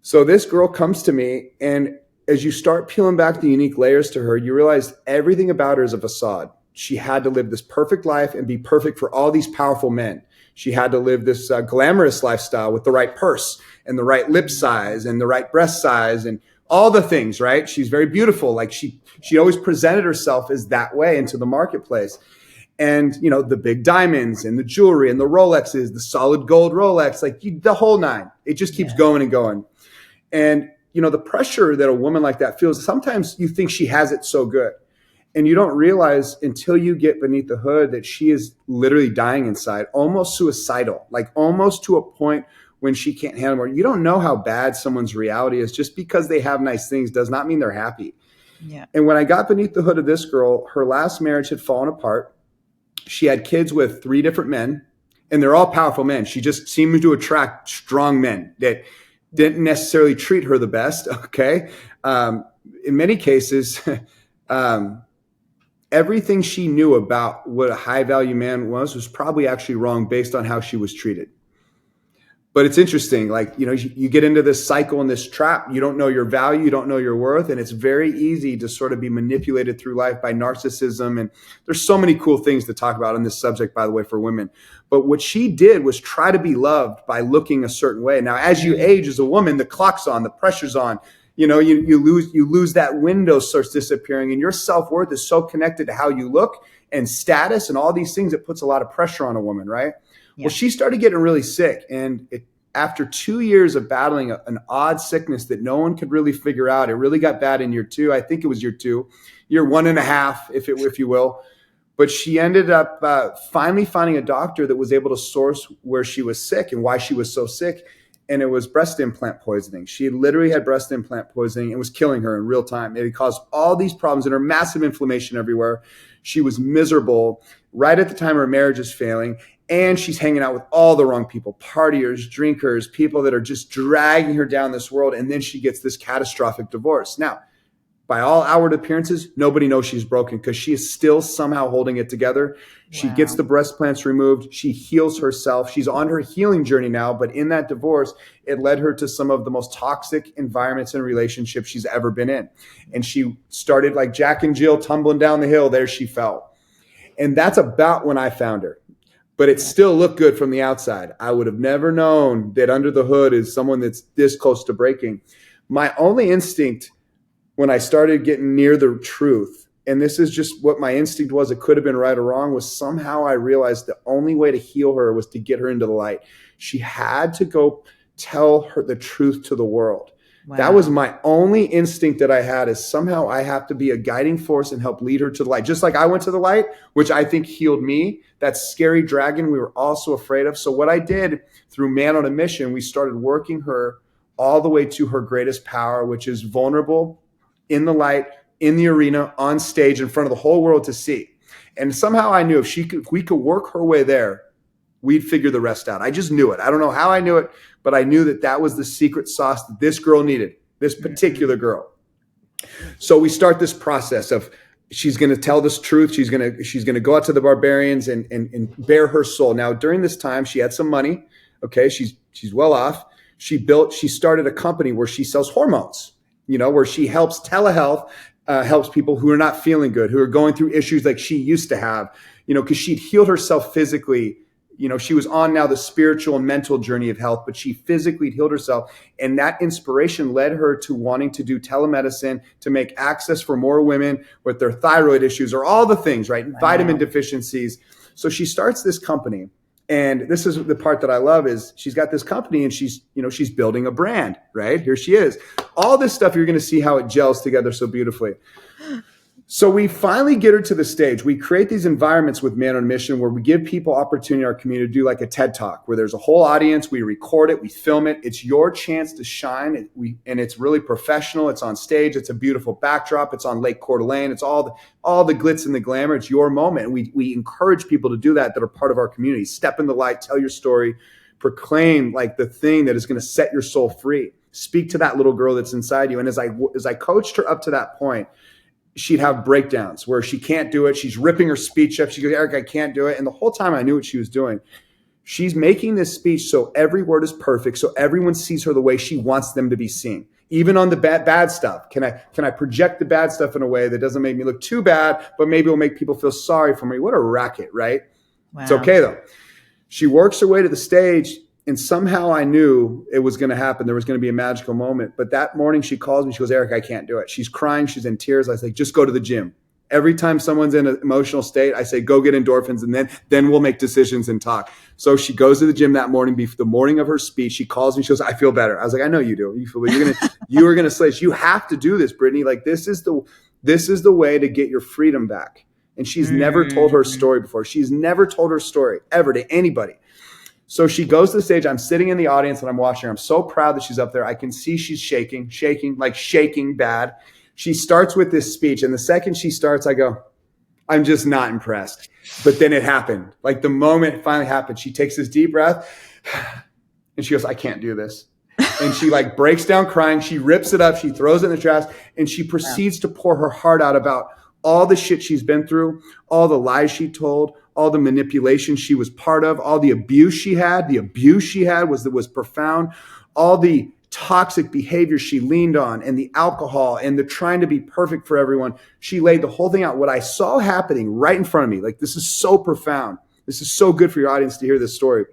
So this girl comes to me, and as you start peeling back the unique layers to her, you realize everything about her is a facade. She had to live this perfect life and be perfect for all these powerful men. She had to live this glamorous lifestyle with the right purse and the right lip size and the right breast size and all the things, right? She's very beautiful. Like she always presented herself as that way into the marketplace. And, the big diamonds and the jewelry and the Rolexes, the solid gold Rolex, the whole nine. It just keeps going and going. And, the pressure that a woman like that feels, sometimes you think she has it so good. And you don't realize until you get beneath the hood that she is literally dying inside, almost suicidal, like almost to a point when she can't handle more. You don't know how bad someone's reality is. Just because they have nice things does not mean they're happy. Yeah. And when I got beneath the hood of this girl, her last marriage had fallen apart. She had kids with 3 different men, and they're all powerful men. She just seemed to attract strong men that didn't necessarily treat her the best. Okay. In many cases, everything she knew about what a high value man was probably actually wrong based on how she was treated. But it's interesting, you get into this cycle and this trap. You don't know your value, you don't know your worth, and it's very easy to sort of be manipulated through life by narcissism. And there's so many cool things to talk about on this subject, by the way, for women. But what she did was try to be loved by looking a certain way. Now, as you age as a woman, the clock's on, the pressure's on. You lose that window starts disappearing, and your self-worth is so connected to how you look and status and all these things. It puts a lot of pressure on a woman, right? Yeah. Well, she started getting really sick, and after 2 years of battling an odd sickness that no one could really figure out, it really got bad in year 2. I think it was year 2, year 1.5, if you will. But she ended up finally finding a doctor that was able to source where she was sick and why she was so sick. And it was breast implant poisoning. She literally had breast implant poisoning and was killing her in real time. It had caused all these problems and her massive inflammation everywhere. She was miserable right at the time her marriage is failing. And she's hanging out with all the wrong people, partiers, drinkers, people that are just dragging her down this world. And then she gets this catastrophic divorce. Now, by all outward appearances, nobody knows she's broken because she is still somehow holding it together. She gets the breast implants removed. She heals herself. She's on her healing journey now. But in that divorce, it led her to some of the most toxic environments and relationships she's ever been in. And she started like Jack and Jill tumbling down the hill. There she fell. And that's about when I found her. But it still looked good from the outside. I would have never known that under the hood is someone that's this close to breaking. My only instinct when I started getting near the truth, and this is just what my instinct was, it could have been right or wrong, was somehow I realized the only way to heal her was to get her into the light. She had to go tell her the truth to the world. That was Wow. my only instinct that I had, is somehow I have to be a guiding force and help lead her to the light. Just like I went to the light, which I think healed me, that scary dragon we were all so afraid of. So what I did through Man on a Mission, we started working her all the way to her greatest power, which is vulnerable, in the light, in the arena, on stage, in front of the whole world to see. And somehow I knew if we could work her way there, we'd figure the rest out. I just knew it. I don't know how I knew it, but I knew that that was the secret sauce that this girl needed, this particular girl. So we start this process of, she's going to tell this truth. She's going to go out to the barbarians and bare her soul. Now, during this time, she had some money. Okay. She's well off. She started a company where she sells hormones, where she helps telehealth, helps people who are not feeling good, who are going through issues like she used to have, because she'd healed herself physically. She was on now the spiritual and mental journey of health, but she physically healed herself. And that inspiration led her to wanting to do telemedicine, to make access for more women with their thyroid issues or all the things, right? Wow. Vitamin deficiencies. So she starts this company. And this is the part that I love, is she's got this company and she's building a brand, right? Here she is. All this stuff, you're going to see how it gels together so beautifully. So we finally get her to the stage. We create these environments with Man on a Mission where we give people opportunity in our community to do like a TED Talk, where there's a whole audience. We record it. We film it. It's your chance to shine. And it's really professional. It's on stage. It's a beautiful backdrop. It's on Lake Coeur d'Alene. It's all the glitz and the glamour. It's your moment. And we encourage people to do that are part of our community. Step in the light. Tell your story. Proclaim like the thing that is going to set your soul free. Speak to that little girl that's inside you. And as I coached her up to that point, she'd have breakdowns where she can't do it. She's ripping her speech up. She goes, Erik, I can't do it. And the whole time I knew what she was doing. She's making this speech so every word is perfect, so everyone sees her the way she wants them to be seen. Even on the bad stuff. Can I project the bad stuff in a way that doesn't make me look too bad, but maybe will make people feel sorry for me? What a racket, right? Wow. It's okay though. She works her way to the stage. And somehow I knew it was going to happen. There was going to be a magical moment. But that morning she calls me. She goes, Erik, I can't do it. She's crying. She's in tears. I say, just go to the gym. Every time someone's in an emotional state, I say, go get endorphins, and then we'll make decisions and talk. So she goes to the gym that morning, the morning of her speech. She calls me. She goes, I feel better. I was like, I know you do. You feel better. You are going to slay. You have to do this, Brittany. Like this is the way to get your freedom back. And she's never told her story before. She's never told her story ever to anybody. So she goes to the stage. I'm sitting in the audience and I'm watching her. I'm so proud that she's up there. I can see she's shaking bad. She starts with this speech. And the second she starts, I go, I'm just not impressed. But then it happened. Like the moment it finally happened, she takes this deep breath and she goes, I can't do this. And she like breaks down crying. She rips it up. She throws it in the trash and she proceeds to pour her heart out about all the shit she's been through, all the lies she told, all the manipulation she was part of, all the abuse she had. The abuse she had was profound. All the toxic behavior she leaned on, and the alcohol and the trying to be perfect for everyone. She laid the whole thing out. What I saw happening right in front of me, like this is so profound. This is so good for your audience to hear this story.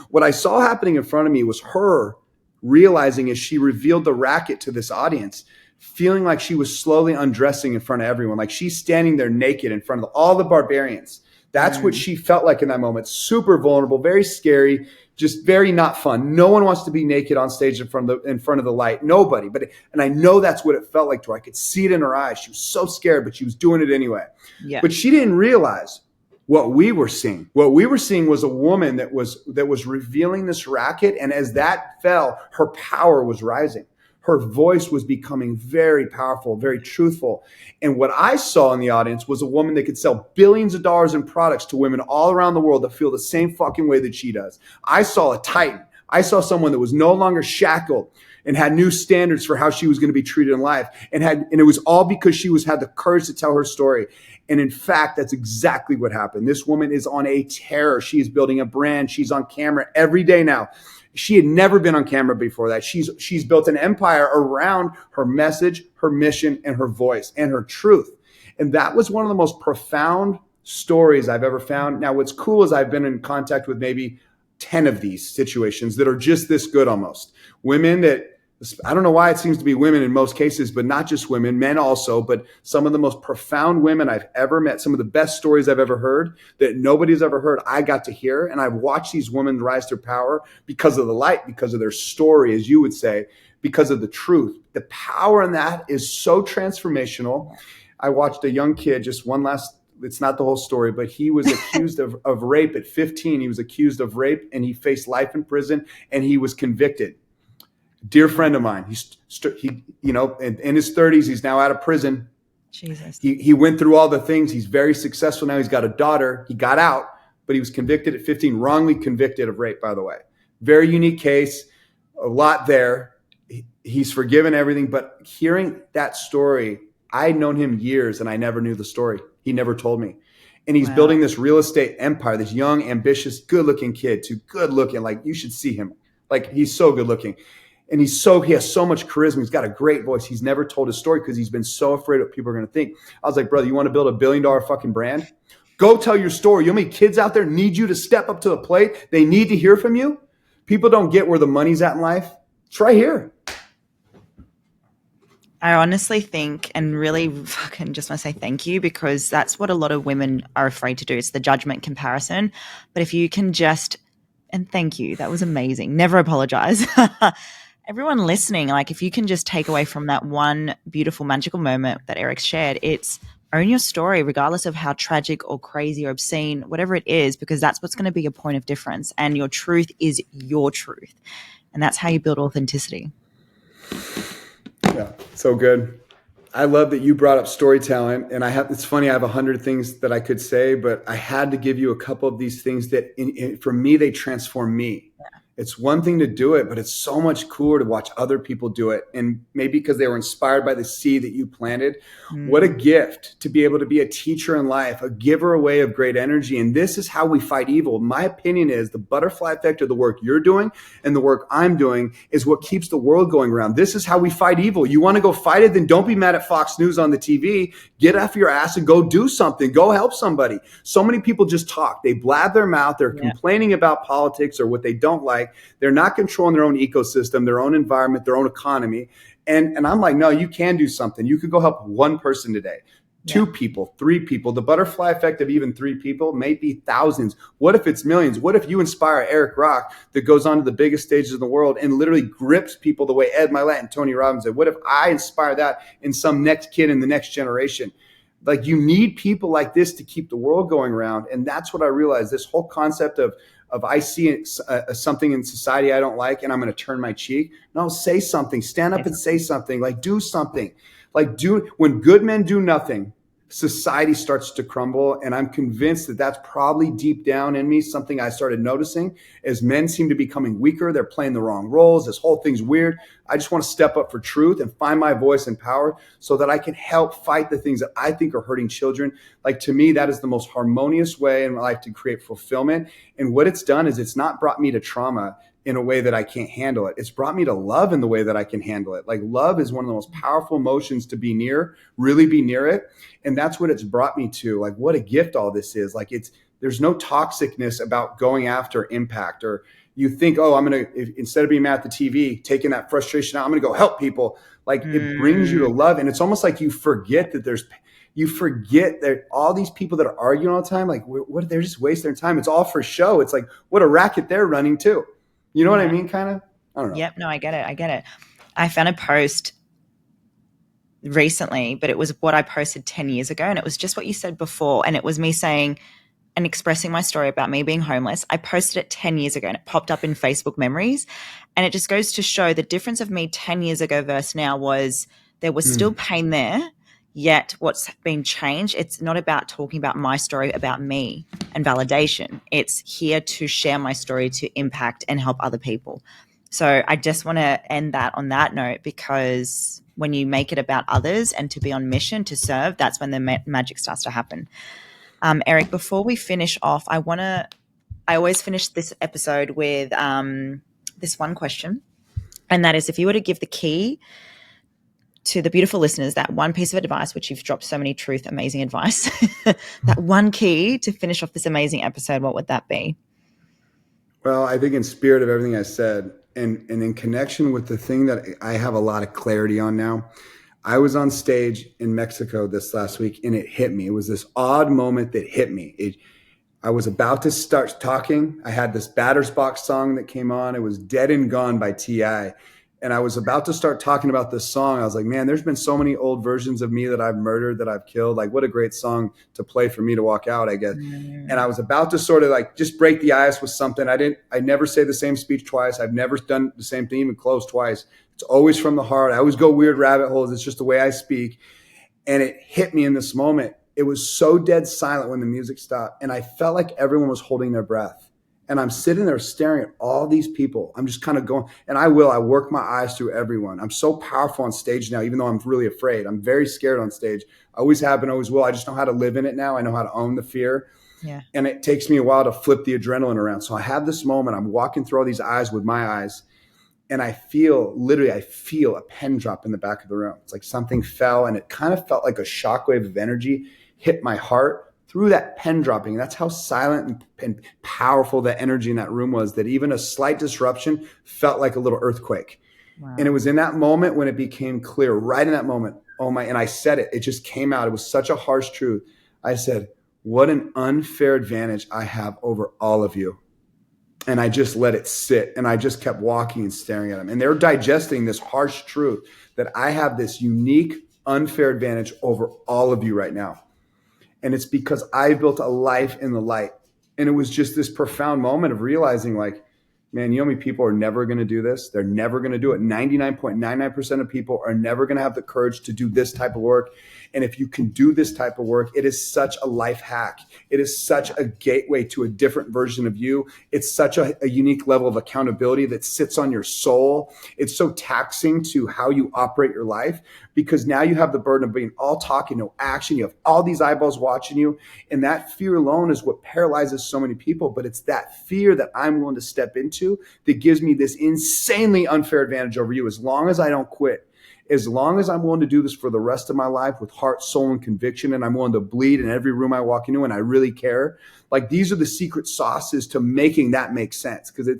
What I saw happening in front of me was her realizing as she revealed the racket to this audience, feeling like she was slowly undressing in front of everyone, like she's standing there naked in front of all the barbarians. That's what she felt like in that moment. Super vulnerable, very scary, just very not fun. No one wants to be naked on stage in front of the light. Nobody. And I know that's what it felt like to her. I could see it in her eyes. She was so scared, but she was doing it anyway. Yeah. But she didn't realize what we were seeing. What we were seeing was a woman that was revealing this racket. And as that fell, her power was rising. Her voice was becoming very powerful, very truthful. And what I saw in the audience was a woman that could sell billions of dollars in products to women all around the world that feel the same fucking way that she does. I saw a titan. I saw someone that was no longer shackled and had new standards for how she was going to be treated in life. And it was all because she had the courage to tell her story. And in fact, that's exactly what happened. This woman is on a tear. She is building a brand. She's on camera every day now. She had never been on camera before that. She's built an empire around her message, her mission, and her voice and her truth. And that was one of the most profound stories I've ever found. Now, what's cool is I've been in contact with maybe 10 of these situations that are just this good almost. Women that I don't know why it seems to be women in most cases, but not just women, men also, but some of the most profound women I've ever met, some of the best stories I've ever heard that nobody's ever heard, I got to hear. And I've watched these women rise to power because of the light, because of their story, as you would say, because of the truth. The power in that is so transformational. I watched a young kid, just one last, it's not the whole story, but he was accused of rape at 15. He was accused of rape and he faced life in prison and he was convicted. Dear friend of mine, he in his 30s, he's now out of prison. Jesus. He went through all the things. He's very successful now. He's got a daughter. He got out, but he was convicted at 15, wrongly convicted of rape, by the way. Very unique case, a lot there. He's forgiven everything, but hearing that story, I had known him years and I never knew the story. He never told me. And he's building this real estate empire, this young, ambitious, good-looking kid, too good looking. Like, you should see him. Like, he's so good looking. And he has so much charisma. He's got a great voice. He's never told his story because he's been so afraid of what people are going to think. I was like, brother, you want to build $1 billion fucking brand? Go tell your story. You know how many kids out there need you to step up to the plate? They need to hear from you. People don't get where the money's at in life. It's right here. I honestly think, and really fucking just want to say thank you, because that's what a lot of women are afraid to do. It's the judgment comparison. But if you can just, and thank you, that was amazing. Never apologize. Everyone listening, like, if you can just take away from that one beautiful, magical moment that Erik shared, it's own your story, regardless of how tragic or crazy or obscene, whatever it is, because that's what's going to be your point of difference. And your truth is your truth. And that's how you build authenticity. Yeah, so good. I love that you brought up storytelling, and it's funny, I have 100 things that I could say, but I had to give you a couple of these things that for me, they transform me. Yeah. It's one thing to do it, but it's so much cooler to watch other people do it. And maybe because they were inspired by the seed that you planted. What a gift to be able to be a teacher in life, a giver away of great energy. And this is how we fight evil. My opinion is the butterfly effect of the work you're doing and the work I'm doing is what keeps the world going around. This is how we fight evil. You want to go fight it? Then don't be mad at Fox News on the TV. Get off your ass and go do something. Go help somebody. So many people just talk. They blab their mouth. They're complaining about politics or what they don't like. They're not controlling their own ecosystem, their own environment, their own economy. And I'm like, no, you can do something. You could go help one person today, 2 people, 3 people. The butterfly effect of even 3 people may be thousands. What if it's millions? What if you inspire Erik Rock that goes on to the biggest stages in the world and literally grips people the way Ed Milet and Tony Robbins did? What if I inspire that in some next kid in the next generation? Like, you need people like this to keep the world going around. And that's what I realized. This whole concept of I see something in society I don't like and I'm going to turn my cheek. No, say something. Stand up and say something. Like, do something. Like, when good men do nothing, society starts to crumble. And I'm convinced that that's probably deep down in me, something I started noticing as men seem to be becoming weaker. They're playing the wrong roles. This whole thing's weird. I just want to step up for truth and find my voice and power so that I can help fight the things that I think are hurting children. Like, to me, that is the most harmonious way in my life to create fulfillment. And what it's done is it's not brought me to trauma in a way that I can't handle it. It's brought me to love in the way that I can handle it. Like, love is one of the most powerful emotions to be near, really be near it. And that's what it's brought me to. Like, what a gift all this is. Like, there's no toxicness about going after impact, or you think, oh, I'm going to, instead of being mad at the TV, taking that frustration out, I'm going to go help people. Like, it brings you to love. And it's almost like you forget that all these people that are arguing all the time, like, what, they're just wasting their time. It's all for show. It's like, what a racket they're running too. You know what I mean? Kind of? I don't know. Yep. No, I get it. I found a post recently, but it was what I posted 10 years ago. And it was just what you said before. And it was me saying and expressing my story about me being homeless. I posted it 10 years ago and it popped up in Facebook memories. And it just goes to show the difference of me 10 years ago versus now was there was still pain there. Yet what's been changed, it's not about talking about my story, about me and validation. It's here to share my story to impact and help other people. So I just want to end that on that note, because when you make it about others and to be on mission to serve, that's when the magic starts to happen. Erik, before we finish off, I always finish this episode with this one question. And that is, if you were to give the key to the beautiful listeners, that one piece of advice, which you've dropped so many truth, amazing advice, that one key to finish off this amazing episode, what would that be? Well, I think in spirit of everything I said, and in connection with the thing that I have a lot of clarity on now. I was on stage in Mexico this last week, and it hit me. It was this odd moment that hit me. I was about to start talking. I had this Batter's Box song that came on. It was Dead and Gone by T.I. And I was about to start talking about this song. I was like, man, there's been so many old versions of me that I've murdered, that I've killed. Like, what a great song to play for me to walk out, I guess. And I was about to sort of like just break the ice with something. I never say the same speech twice. I've never done the same thing, even close twice. It's always from the heart. I always go weird rabbit holes. It's just the way I speak. And it hit me in this moment. It was so dead silent when the music stopped. And I felt like everyone was holding their breath. And I'm sitting there staring at all these people. I'm just kind of going, and I work my eyes through everyone. I'm so powerful on stage now, even though I'm really afraid. I'm very scared on stage. I always have been, always will. I just know how to live in it now. I know how to own the fear. Yeah. And it takes me a while to flip the adrenaline around. So I have this moment. I'm walking through all these eyes with my eyes. And I feel a pen drop in the back of the room. It's like something fell, and it kind of felt like a shockwave of energy hit my heart through that pen dropping. That's how silent and powerful the energy in that room was, that even a slight disruption felt like a little earthquake. Wow. And it was in that moment when it became clear, right in that moment. And I said it just came out. It was such a harsh truth. I said, what an unfair advantage I have over all of you. And I just let it sit, and I just kept walking and staring at them. And they're digesting this harsh truth that I have this unique, unfair advantage over all of you right now. And it's because I built a life in the light. And it was just this profound moment of realizing, like, man, you know how many people are never going to do this? They're never going to do it. 99.99% of people are never going to have the courage to do this type of work. And if you can do this type of work, it is such a life hack. It is such a gateway to a different version of you. It's such a unique level of accountability that sits on your soul. It's so taxing to how you operate your life, because now you have the burden of being all talk and no action. You have all these eyeballs watching you. And that fear alone is what paralyzes so many people. But it's that fear that I'm willing to step into that gives me this insanely unfair advantage over you. As long as I don't quit, as long as I'm willing to do this for the rest of my life with heart, soul, and conviction, and I'm willing to bleed in every room I walk into, and I really care, like, these are the secret sauces to making that make sense. Because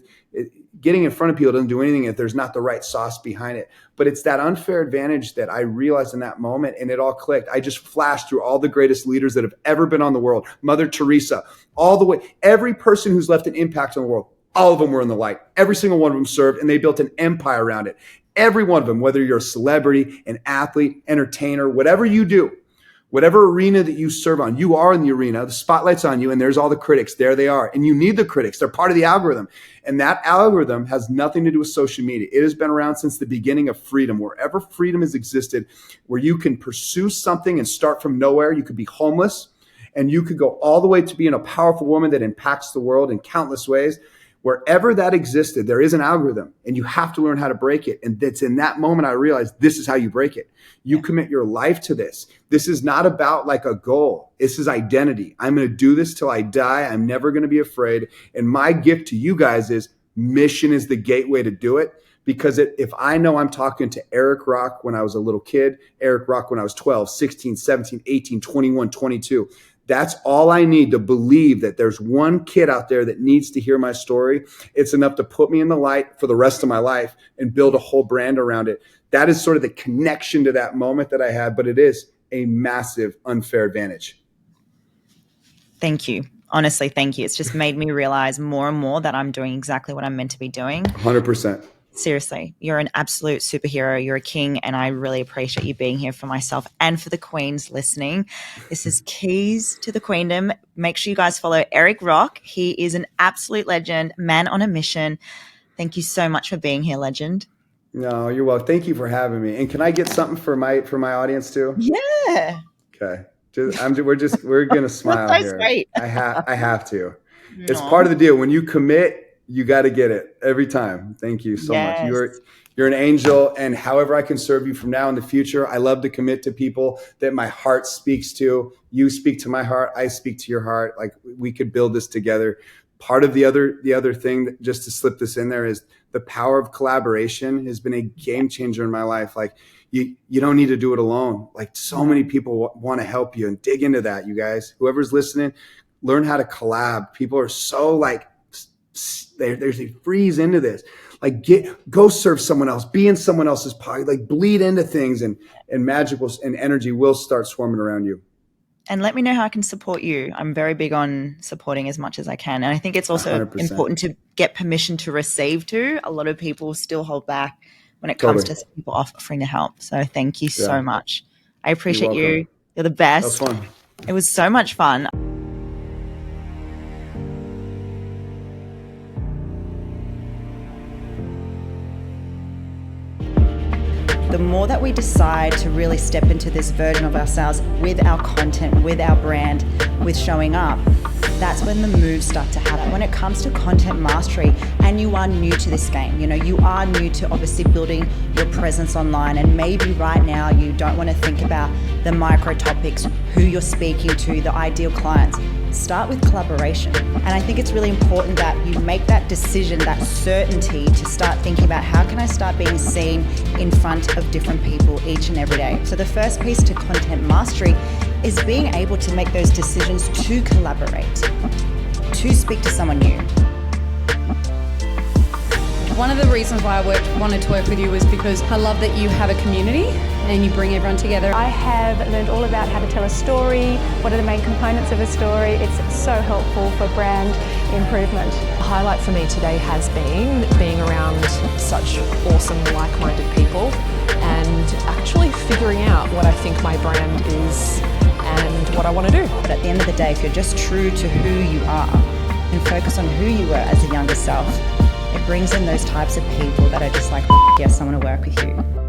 getting in front of people doesn't do anything if there's not the right sauce behind it. But it's that unfair advantage that I realized in that moment, and it all clicked. I just flashed through all the greatest leaders that have ever been on the world. Mother Teresa, all the way, every person who's left an impact on the world, all of them were in the light. Every single one of them served, and they built an empire around it. Every one of them, whether you're a celebrity, an athlete, entertainer, whatever you do, whatever arena that you serve on, you are in the arena. The spotlight's on you, and there's all the critics. There they are. And you need the critics. They're part of the algorithm. And that algorithm has nothing to do with social media. It has been around since the beginning of freedom. Wherever freedom has existed, where you can pursue something and start from nowhere, you could be homeless, and you could go all the way to being a powerful woman that impacts the world in countless ways. Wherever that existed, there is an algorithm, and you have to learn how to break it. And it's in that moment I realized this is how you break it. You commit your life to this. This is not about like a goal. This is identity. I'm going to do this till I die. I'm never going to be afraid. And my gift to you guys is mission is the gateway to do it. Because if I know I'm talking to Erik Rock when I was a little kid, Erik Rock when I was 12, 16, 17, 18, 21, 22, that's all I need to believe that there's one kid out there that needs to hear my story. It's enough to put me in the light for the rest of my life and build a whole brand around it. That is sort of the connection to that moment that I had, but it is a massive unfair advantage. Thank you. Honestly, thank you. It's just made me realize more and more that I'm doing exactly what I'm meant to be doing. 100%. Seriously, you're an absolute superhero. You're a king, and I really appreciate you being here for myself and for the queens listening. This is Keys to the Queendom. Make sure you guys follow Erik Rock. He is an absolute legend, man on a mission. Thank you so much for being here, legend. No, you're welcome. Thank you for having me. And can I get something for my audience too? Yeah. Okay. We're gonna smile so here. Sweet. I have to. No. It's part of the deal. When you commit, you got to get it every time. Thank you so much. You're an angel, and however I can serve you from now in the future, I love to commit to people that my heart speaks to. You speak to my heart. I speak to your heart. Like, we could build this together. Part of the other thing, that, just to slip this in there, is the power of collaboration has been a game changer in my life. Like, you don't need to do it alone. Like, so many people want to help you, and dig into that, you guys. Whoever's listening, learn how to collab. People are so like they freeze into this. Like go serve someone else, be in someone else's pocket, like bleed into things, and magic and energy will start swarming around you. And let me know how I can support you. I'm very big on supporting as much as I can. And I think it's also 100%. important to get permission to receive too. A lot of people still hold back when it comes to people offering to help. So thank you so much. I appreciate you. You're the best. That was fun. It was so much fun. The more that we decide to really step into this version of ourselves with our content, with our brand, with showing up, that's when the moves start to happen. When it comes to content mastery, and you are new to this game, you are new to obviously building your presence online, and maybe right now you don't want to think about the micro topics, who you're speaking to, the ideal clients. Start with collaboration. And I think it's really important that you make that decision, that certainty, to start thinking about how can I start being seen in front of different people each and every day. So the first piece to content mastery is being able to make those decisions to collaborate, to speak to someone new. One of the reasons why I wanted to work with you was because I love that you have a community and you bring everyone together. I have learned all about how to tell a story, what are the main components of a story. It's so helpful for brand improvement. The highlight for me today has been being around such awesome, like-minded people and actually figuring out what I think my brand is and what I want to do. But at the end of the day, if you're just true to who you are and focus on who you were as a younger self, it brings in those types of people that are just like, yes, I want to work with you.